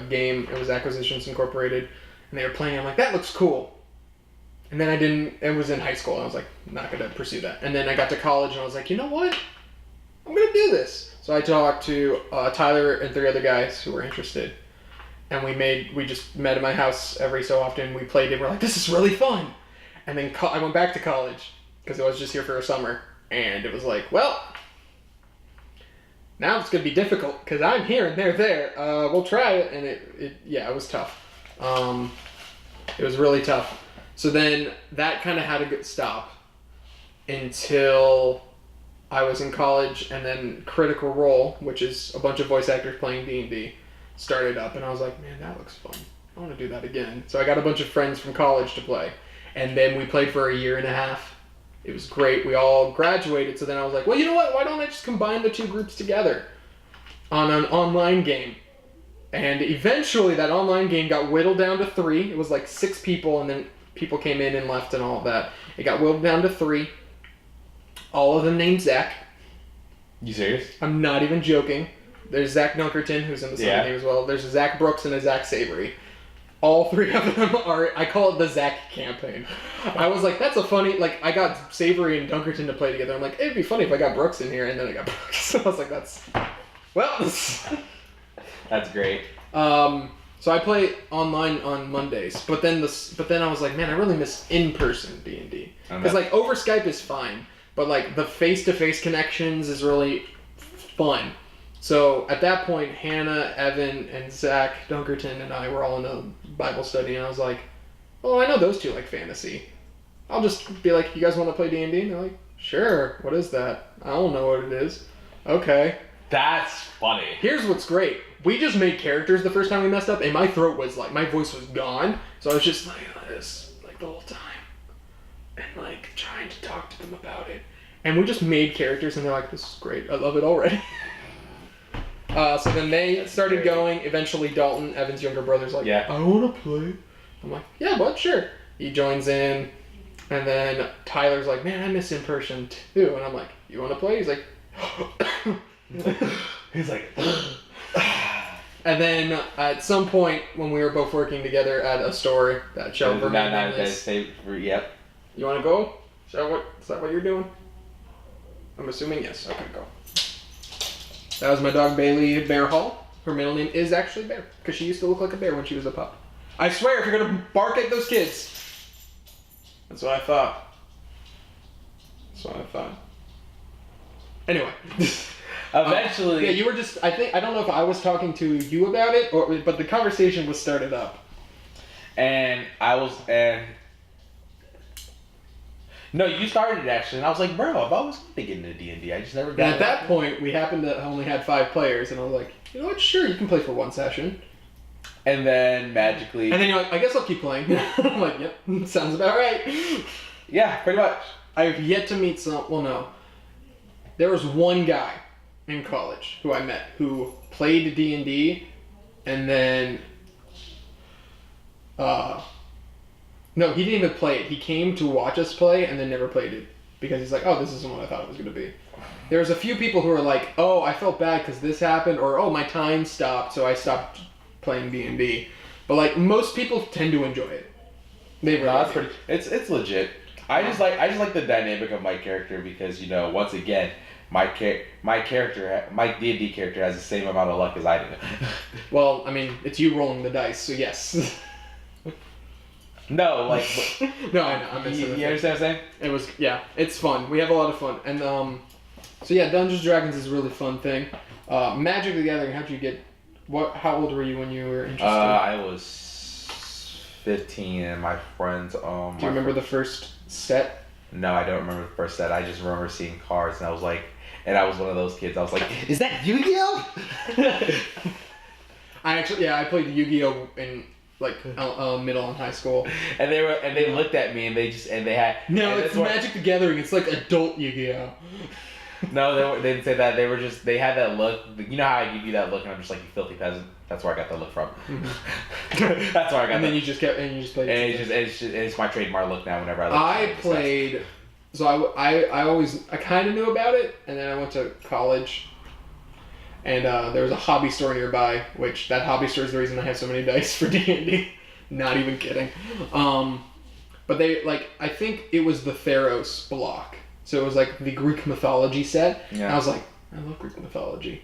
game. It was Acquisitions Incorporated, and they were playing. I'm like, that looks cool. And then it was in high school, and I was like, not going to pursue that. And then I got to college, and I was like, you know what? I'm going to do this. So I talked to Tyler and 3 other guys who were interested. And we just met at my house every so often. We played it. We're like, this is really fun. And then I went back to college because I was just here for a summer. And it was like, well, now it's going to be difficult because I'm here and they're there. We'll try it. And it was tough. It was really tough. So then that kind of had to stop until I was in college, and then Critical Role, which is a bunch of voice actors playing D&D, started up, and I was like, man, that looks fun. I want to do that again. So I got a bunch of friends from college to play, and then we played for a year and a half. It was great. We all graduated, so then I was like, well, you know what? Why don't I just combine the 2 groups together on an online game? And eventually that online game got whittled down to 3. It was like 6 people, and then people came in and left and all of that. It got whittled down to 3. All of them named Zach. You serious? I'm not even joking. There's Zach Dunkerton, who's in the second game as well. There's a Zach Brooks and a Zach Savory. All 3 of them are, I call it the Zach campaign. I was like, that's a funny, like, I got Savory and Dunkerton to play together. I'm like, it'd be funny if I got Brooks in here, and then I got Brooks. So I was like, That's great. So I play online on Mondays, but then I was like, man, I really miss in-person D&D. Because like over Skype is fine, but like the face-to-face connections is really fun. So at that point, Hannah, Evan, and Zach Dunkerton and I were all in a Bible study, and I was like, oh, I know those 2 like fantasy. I'll just be like, you guys want to play D&D? And they're like, sure. What is that? I don't know what it is. Okay. That's funny. Here's what's great. We just made characters the first time we messed up, and my throat was like, my voice was gone. So I was just like this, like the whole time. And like trying to talk to them about it. And we just made characters, and they're like, this is great. I love it already. So then they started going. Eventually Dalton, Evan's younger brother's like, I want to play. I'm like, yeah, bud, sure. He joins in. And then Tyler's like, man, I miss in person too. And I'm like, you want to play? He's like, he's like, and then at some point when we were both working together at a store that shall remain nameless. Yep. You want to go? Is that what you're doing? I'm assuming yes. Okay, go. That was my dog Bailey Bear Hall. Her middle name is actually Bear because she used to look like a bear when she was a pup. I swear, if you're gonna bark at those kids. That's what I thought. Anyway. Eventually. Yeah, you were just. I don't know if I was talking to you about it, but the conversation was started up. No, you started it actually, and I was like, bro, I've always wanted to get into D&D. I just never got. And at that point, we happened to only had 5 players, and I was like, you know what? Sure, you can play for 1 session. And then magically. And then you're like, I guess I'll keep playing. I'm like, yep, sounds about right. Yeah, pretty much. I've yet to meet some. Well, no. There was one guy in college who I met who played D&D, and then. No, he didn't even play it. He came to watch us play and then never played it because he's like, oh, this isn't what I thought it was going to be. There's a few people who are like, oh, I felt bad because this happened, or oh, my time stopped, so I stopped playing D&D. But like most people tend to enjoy it. They really that's pretty. It's legit. I just like the dynamic of my character because once again, my D&D character has the same amount of luck as I do. Well, I mean, it's you rolling the dice, so yes. No, like. No, I know. You understand what I'm saying? It was, yeah, it's fun. We have a lot of fun. And, so yeah, Dungeons & Dragons is a really fun thing. Magic the Gathering, how'd you get, how old were you when you were interested? I was 15 and my friends, do you remember the first set? No, I don't remember the first set. I just remember seeing cards and I was like, and I was one of those kids. I was like, is that Yu-Gi-Oh? I played Yu-Gi-Oh in middle and high school. And they looked at me and they had. No, it's Magic the Gathering. It's like adult Yu-Gi-Oh. No, they didn't say that. They had that look. You know how I give you that look and I'm just like, you filthy peasant. That's where I got that look from. Mm-hmm. That's where I got. And that. then you just played. And it's my trademark look now. Whenever I played. So I kind of knew about it, and then I went to college. And there was a hobby store nearby, which that hobby store is the reason I have so many dice for D&D. Not even kidding. But they, like, I think it was the Theros block. So it was like the Greek mythology set. Yeah. And I was like, I love Greek mythology.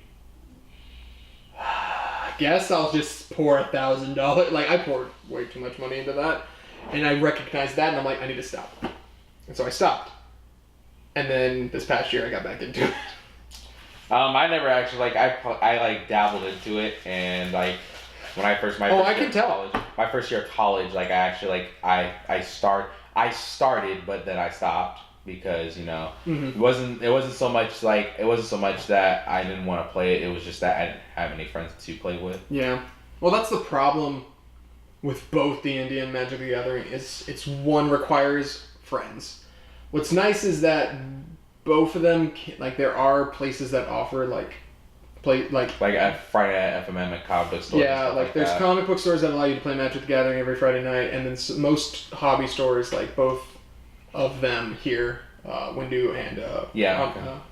I guess I'll just pour $1,000. Like, I poured way too much money into that. And I recognized that, and I'm like, I need to stop. And so I stopped. And then this past year, I got back into it. I never actually, like, I like dabbled into it, and like when I first my first year of college, like I actually like I started, but then I stopped because, you know, it wasn't so much that I didn't want to play it. It was just that I didn't have any friends to play with. Yeah. Well, that's the problem with both D&D and Magic the Gathering. It's one requires friends. What's nice is that both of them, like, there are places that offer like at Friday at FMM at comic book stores. Yeah, like there's comic book stores that allow you to play Magic the Gathering every Friday night, and then most hobby stores, like both of them here, Windu and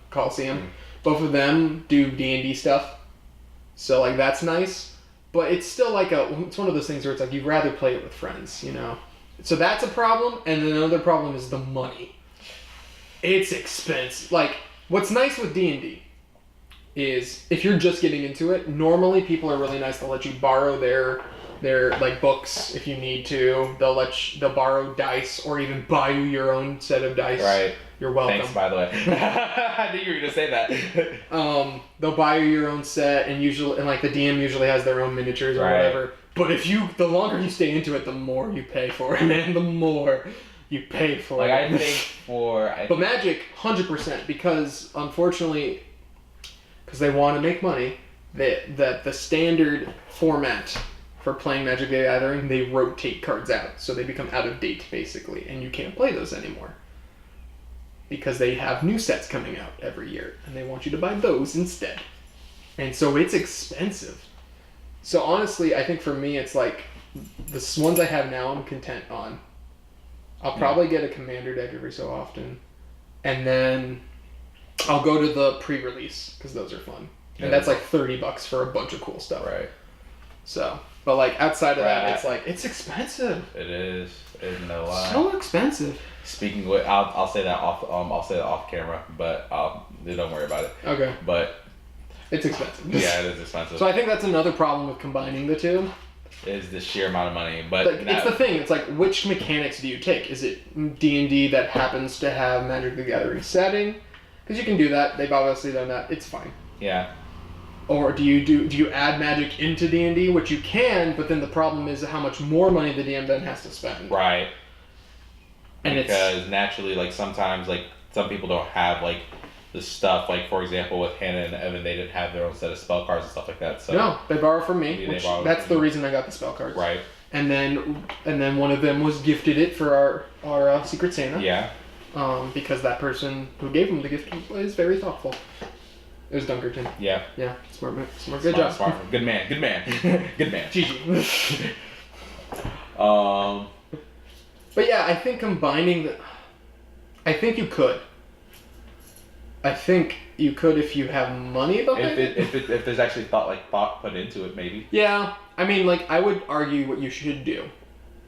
Coliseum, both of them do D&D stuff. So like that's nice, but it's still like it's one of those things where it's like you'd rather play it with friends, you know. So that's a problem, and then another problem is the money. It's expensive. Like, what's nice with D&D is if you're just getting into it, normally people are really nice to let you borrow their like books if you need to. They'll borrow dice or even buy you your own set of dice. Right. You're welcome. Thanks, by the way. I knew you were gonna say that. They'll buy you your own set, and like the DM usually has their own miniatures or whatever. But the longer you stay into it, the more you pay for it, man. The more you pay for it. But Magic, 100%, because unfortunately, because they want to make money, that the standard format for playing Magic the Gathering, they rotate cards out, so they become out of date basically, and you can't play those anymore because they have new sets coming out every year, and they want you to buy those instead, and so it's expensive. So honestly, I think for me, it's like the ones I have now, I'm content on. I'll probably get a commander deck every so often, and then I'll go to the pre-release because those are fun, and that's like $30 for a bunch of cool stuff. Right. So, but like outside of that, it's like it's expensive. It is. It's no lie. So expensive. Speaking of which, I'll say that off camera, but don't worry about it. Okay. But it's expensive. Yeah, it is expensive. So I think that's another problem with combining the two. Is the sheer amount of money, but it's the thing. It's like, which mechanics do you take? Is it D&D that happens to have Magic the Gathering setting? Because you can do that. They've obviously done that. It's fine. Yeah. Or do you add Magic into D&D, which you can, but then the problem is how much more money the DM then has to spend. Right. And because naturally, like sometimes, like some people don't have like the stuff. Like for example, with Hannah and Evan, they didn't have their own set of spell cards and stuff like that. So no, they borrow from me. That's the reason I got the spell cards. Right. And then one of them was gifted it for our Secret Santa. Yeah. Because that person who gave him the gift was very thoughtful. It was Dunkerton. Yeah. Yeah. Smart. Good job. Smart. Good man. Good man. GG. But yeah, I think combining I think you could. I think you could if you have money behind it. If there's actually thought put into it, maybe. Yeah. I mean, like, I would argue what you should do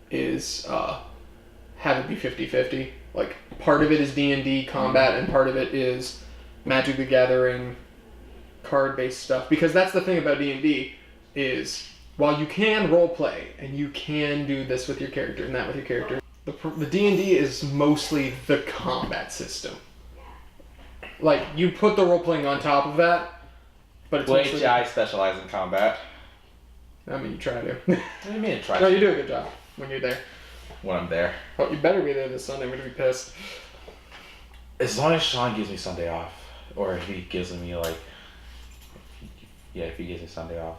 is have it be 50-50. Like, part of it is D&D combat, and part of it is Magic the Gathering card-based stuff. Because that's the thing about D&D is, while you can role play, and you can do this with your character and that with your character, the D&D is mostly the combat system. Like, you put the role-playing on top of that, but it's mostly... I specialize in combat. I mean, you try to. What do you mean try to? No, you do a good job when you're there. When I'm there. Oh, you better be there this Sunday. I'm going to be pissed. As long as Sean gives me Sunday off. Or if he gives me, like... Yeah, if he gives me Sunday off.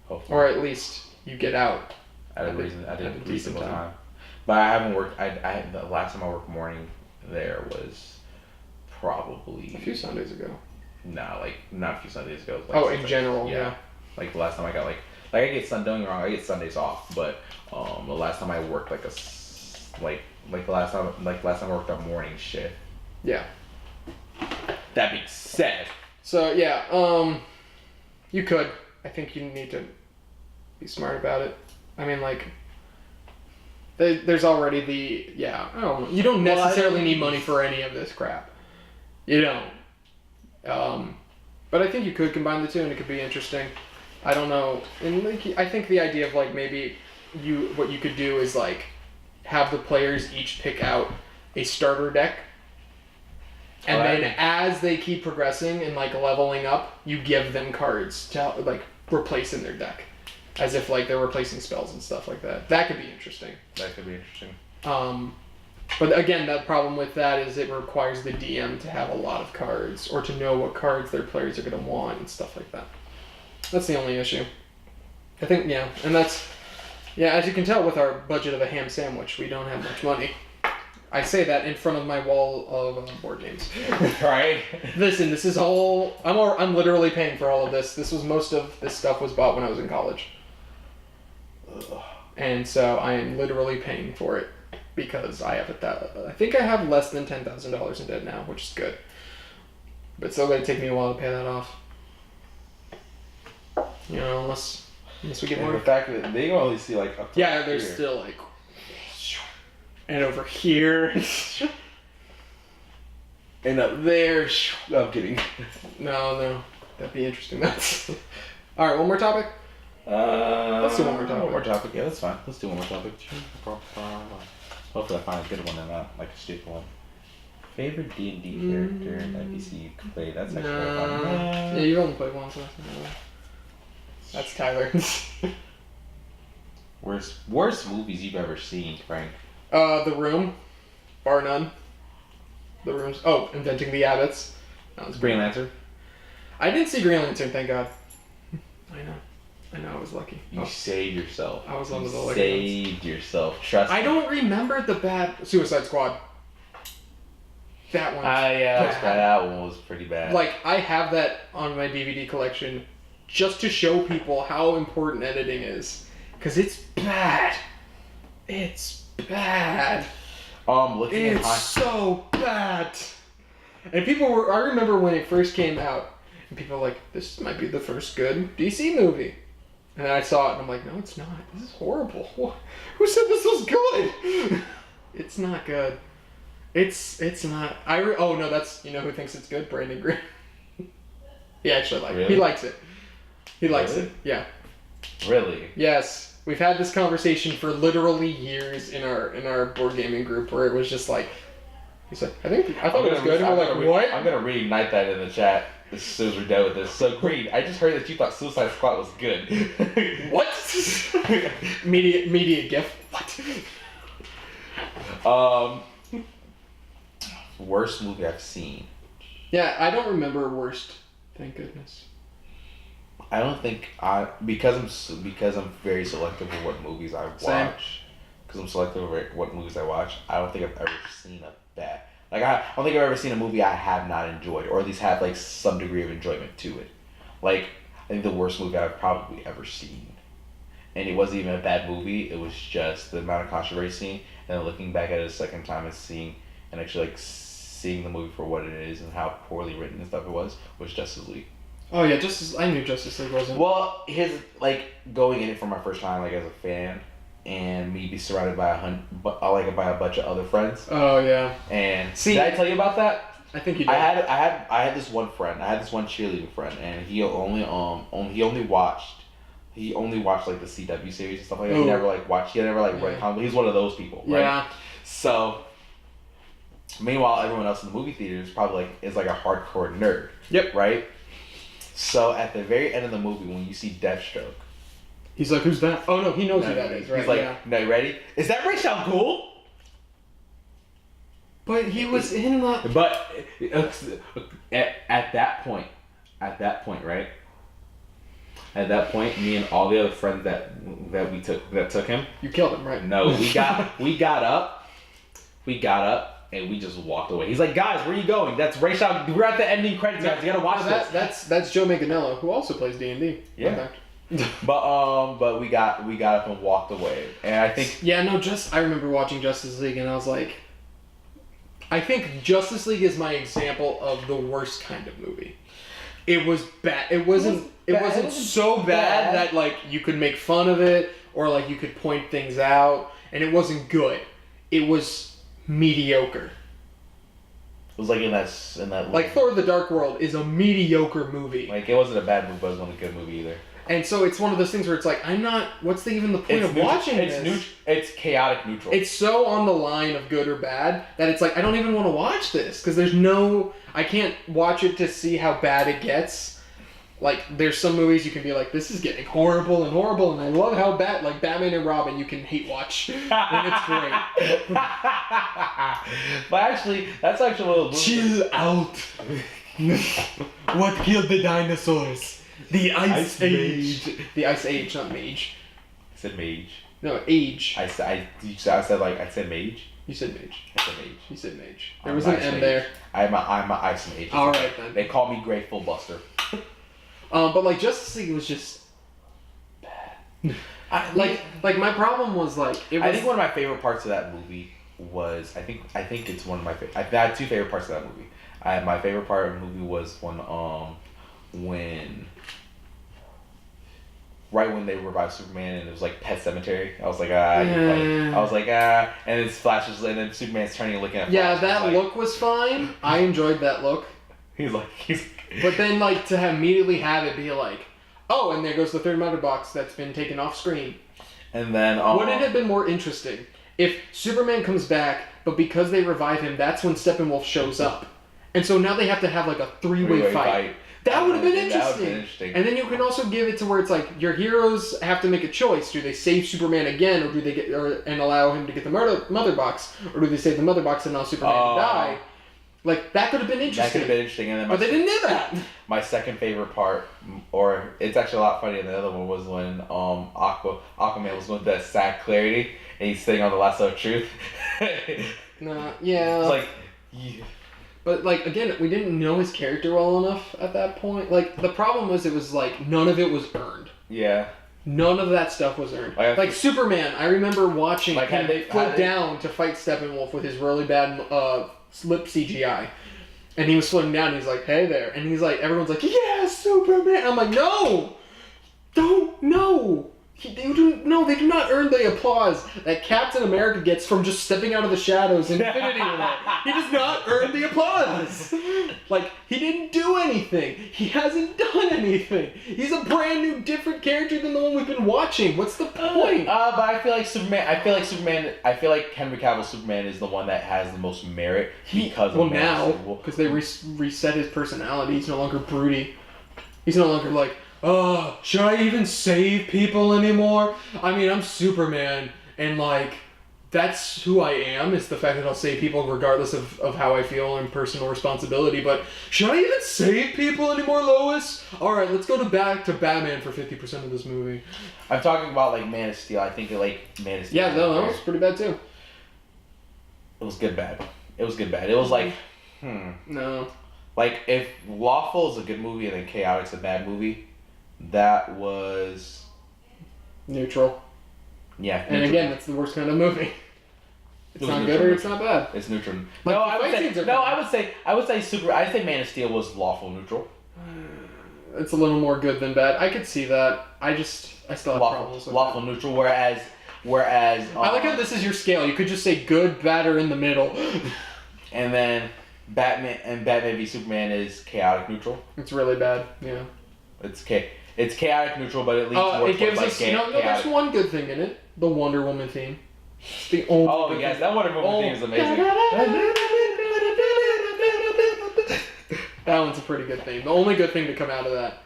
Hopefully. Or at least you get out. At a reasonable time. But I haven't worked... the last time I worked morning there was... Probably... A few Sundays ago. No, like, not a few Sundays ago. Like, in general, yeah. Like, the last time I got, like I get don't get me wrong, I get Sundays off, but, the last time I worked, the last time I worked a morning shift. Yeah. That being said. So, yeah, you could. I think you need to be smart about it. I mean, like, There's already the I don't know. You don't necessarily need money for any of this crap. You don't. But I think you could combine the two, and it could be interesting. I don't know, and like I think the idea of like maybe what you could do is like have the players each pick out a starter deck, and then as they keep progressing and like leveling up, you give them cards to like replace in their deck, as if like they're replacing spells and stuff like that. That could be interesting. That could be interesting. But again, the problem with that is it requires the DM to have a lot of cards or to know what cards their players are going to want and stuff like that. That's the only issue. I think, and that's, as you can tell with our budget of a ham sandwich, we don't have much money. I say that in front of my wall of board games. Right? Listen, this is all, I'm literally paying for all of this. Most of this stuff was bought when I was in college. Ugh. And so I am literally paying for it because I have I think I have less than $10,000 in debt now, which is good. But it's still going to take me a while to pay that off. Unless we get more. The fact that they can only see like up to there's here. still like, and over here, and up there. I'm kidding. No, that'd be interesting. That's all right. One more topic. Let's do one more topic. One more topic. Yeah, that's fine. Let's do one more topic. Hopefully, I find a good one and not like a stupid one. Favorite D&D character in NPC you could play? That's actually fun. Yeah, you've only played one, so that's Tyler. Worst movies you've ever seen, Frank? The Room, bar none. The Room's Inventing the Abbots. That was Green Lantern. I didn't see Green Lantern, thank God. I know, I was lucky. You saved yourself. I was one of the lucky saved yourself. Trust me. I don't remember the bad Suicide Squad. That one. That one was pretty bad. Like, I have that on my DVD collection just to show people how important editing is. Because it's bad. It's bad. It's so bad. And I remember when it first came out, and people were like, this might be the first good DC movie. And I saw it, and I'm like, no, it's not. This is horrible. Who said this was good? It's not good. It's not. That's, who thinks it's good? Brandon Green. He actually likes it. He likes it. He likes it. Yeah. Really? Yes. We've had this conversation for literally years in our board gaming group where it was just like, he's like, I thought it was good. And we're like, what? I'm going to reignite that in the chat as soon as we're done with this. So, Green, I just heard that you thought Suicide Squad was good. What? Media gif. What? Worst movie I've seen. Yeah, I don't remember worst. Thank goodness. I don't think because I'm very selective of what movies I watch. Same. Because I'm selective of what movies I watch. I don't think I've ever seen a bad. Like I don't think I've ever seen a movie I have not enjoyed, or at least have like some degree of enjoyment to it. Like I think the worst movie I've probably ever seen, and it wasn't even a bad movie. It was just the amount of controversy, and then looking back at it a second time and seeing the movie for what it is and how poorly written and stuff it was Justice League. Oh yeah, I knew Justice League wasn't. Well, going in it for my first time, like as a fan, and me be surrounded by by a bunch of other friends. Oh yeah. And did I tell you about that? I think you did. I had this one friend. I had this one cheerleading friend, and he only watched like the CW series and stuff like that. He never read comic. He's one of those people, right? Yeah. So, meanwhile, everyone else in the movie theater is probably is like a hardcore nerd. Yep. Right. So at the very end of the movie, when you see Deathstroke, he's like, "Who's that?" Oh no, he knows who that is, right? He's like, "No, you ready? Is that Ra's al Ghul?" But he was in the. But at that point, right? At that point, me and all the other friends that took him. You killed him, right? No, we got up, and we just walked away. He's like, "Guys, where are you going? That's Ra's al Ghul. We're at the ending credits, guys. You gotta watch this." That's Joe Manganiello, who also plays D&D. Yeah. But we got up and walked away, and I think. Yeah, no, I remember watching Justice League, and I was like, I think Justice League is my example of the worst kind of movie. It was bad. It wasn't so bad that like you could make fun of it or like you could point things out. and it wasn't good. It was mediocre. It was like in that Like Thor: The Dark World is a mediocre movie. Like it wasn't a bad movie, but it wasn't a good movie either. And so it's one of those things where it's like, what's even the point of watching this? It's chaotic neutral. It's so on the line of good or bad that it's like, I don't even want to watch this because I can't watch it to see how bad it gets. Like, there's some movies you can be like, this is getting horrible, and I love how bad, like Batman and Robin, you can hate watch, and it's great. But actually, that's actually one of the Chill out. What killed the dinosaurs? The Ice Age. The Ice Age, not Mage. I said mage. No, Age. I said mage. You said Mage. I said mage. You said Mage. There was an M there. I'm a ice mage. All right then. They call me Grateful Buster. But like Justice League was just bad. Like my problem was like it was. I think one of my favorite parts of that movie was I think it's one of my I had two favorite parts of that movie. My favorite part of the movie was when right when they revived Superman and it was like Pet Cemetery. I was like and then Flash is and then Superman's turning and looking at Flash. Yeah, that look was fine. I enjoyed that look. He's like But then like to immediately have it be like, oh, and there goes the third mother box that's been taken off screen. And then would it have been more interesting if Superman comes back, but because they revive him, that's when Steppenwolf shows up, and so now they have to have like a three-way fight. That would have been interesting. And then you can also give it to where it's like your heroes have to make a choice: do they save Superman again, or do they and allow him to get the mother box, or do they save the mother box and allow Superman to die? Like, that could have been interesting. That could have been interesting. And then but they didn't do that. My second favorite part, or it's actually a lot funnier than the other one, was when Aquaman was going through that sad clarity and he's sitting on the lasso of truth. Yeah. It's like... Yeah. But, like, again, we didn't know his character well enough at that point. Like, the problem was it was, like, none of it was earned. Yeah. None of that stuff was earned. Like Superman, I remember watching him float down to fight Steppenwolf with his really bad... slip CGI, and he was floating down and he's like, hey there, and he's like, everyone's like, yeah, Superman. I'm like, no, they do not earn the applause that Captain America gets from just stepping out of the shadows in Infinity War. He does not earn the applause. Like, he didn't do anything. He hasn't done anything. He's a brand new, different character than the one we've been watching. What's the point? But I feel like Henry Cavill's Superman is the one that has the most merit because because they reset his personality. He's no longer broody. He's no longer like, oh, should I even save people anymore? I mean, I'm Superman, and like, that's who I am, is the fact that I'll save people regardless of how I feel and personal responsibility, but should I even save people anymore, Lois? Alright, let's go back to Batman for 50% of this movie. I'm talking about, like, Man of Steel. I think, like, Man of Steel. Yeah, no, that was pretty bad, too. It was good bad. It was like, No. Like, if Lawful is a good movie and then Chaotic's a bad movie, that was... neutral. Yeah. And neutral. Again, it's the worst kind of movie. It's not good or it's not bad. It's neutral. Like, I would say Man of Steel was lawful neutral. It's a little more good than bad. I could see that. I still have problems with lawful that. Neutral, whereas I like how this is your scale. You could just say good, bad, or in the middle. And then Batman v Superman is chaotic neutral. It's really bad. Yeah. It's chaotic neutral, but it leads towards it gives us there's one good thing in it. The Wonder Woman theme. It's the only that Wonder Woman theme is amazing. That one's a pretty good theme. The only good thing to come out of that.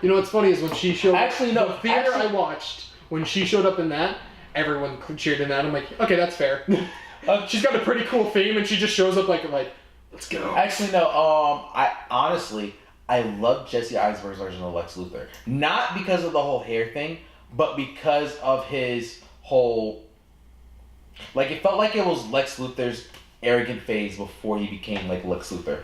What's funny is when she showed up. The theater I watched, when she showed up in that, everyone cheered in that. I'm like, okay, that's fair. She's got a pretty cool theme, and she just shows up like, let's go. Actually, no. I love Jesse Eisenberg's version of Lex Luthor. Not because of the whole hair thing, but because of his whole... Like, it felt like it was Lex Luthor's arrogant phase before he became, like, Lex Luthor.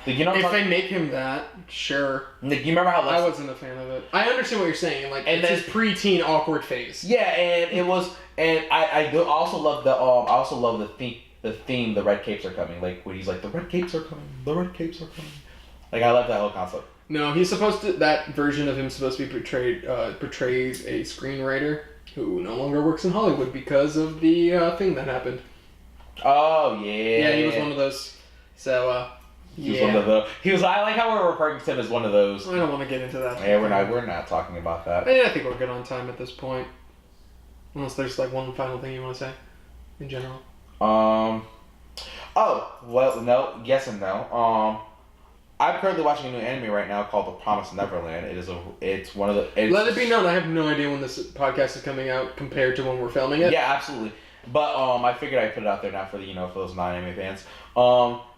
Like, if they make him that, sure. Like, you remember how I wasn't a fan of it. I understand what you're saying. Like, it's his preteen awkward phase. Yeah, and it was... And I also love the theme, the red capes are coming. Like, when he's like, the red capes are coming, the red capes are coming. Like, I love that whole concept. No, he's supposed to... That version of him supposed to be portrays a screenwriter who no longer works in Hollywood because of the thing that happened. Oh yeah. Yeah, he was one of those. So He was one of those. He was. I like how we're referring to him as one of those. I don't want to get into that. Yeah, we're not talking about that. I think we're good on time at this point. Unless there's like one final thing you want to say, in general. Oh well, no. Yes and no. I'm currently watching a new anime right now called The Promised Neverland. It's one of the. Let it be known, I have no idea when this podcast is coming out compared to when we're filming it. Yeah, absolutely. But I figured I'd put it out there now for the for those non-anime fans.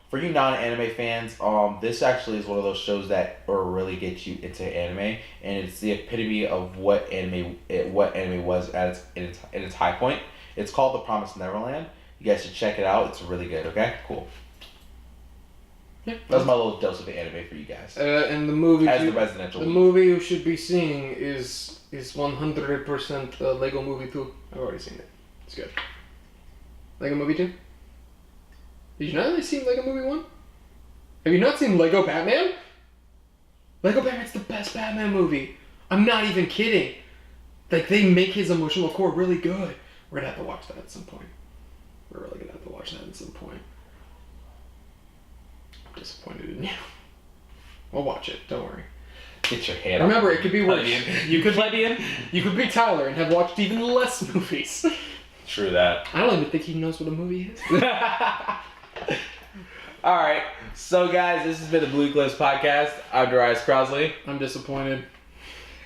For you non-anime fans, this actually is one of those shows that really get you into anime, and it's the epitome of what anime was at its high point. It's called The Promised Neverland. You guys should check it out. It's really good. Okay, cool. Yeah, that's my little dose of anime for you guys. And the movie as the residential. The movie you should be seeing is 100% Lego Movie 2. I've already seen it. It's good. Lego Movie 2? Did you not really see Lego Movie 1? Have you not seen Lego Batman? Lego Batman's the best Batman movie. I'm not even kidding. Like, they make his emotional core really good. We're gonna have to watch that at some point. We're really gonna have to watch that at some point. I'm disappointed in you. We'll watch it, don't worry. Get your head Remember, it could be worse. You could plebeian. You could be Tyler and have watched even less movies. True that. I don't even think he knows what a movie is. Alright, so guys, this has been the Blue Eclipse podcast. I'm Darius Crosley. I'm disappointed.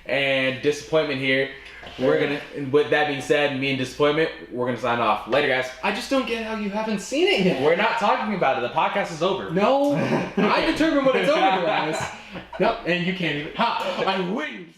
And disappointment here. With that being said, me and disappointment, we're gonna sign off. Later, guys. I just don't get how you haven't seen it yet. We're not talking about it. The podcast is over. No, I determine when it's over, Darius. Nope, and you can't even. Ha! I win!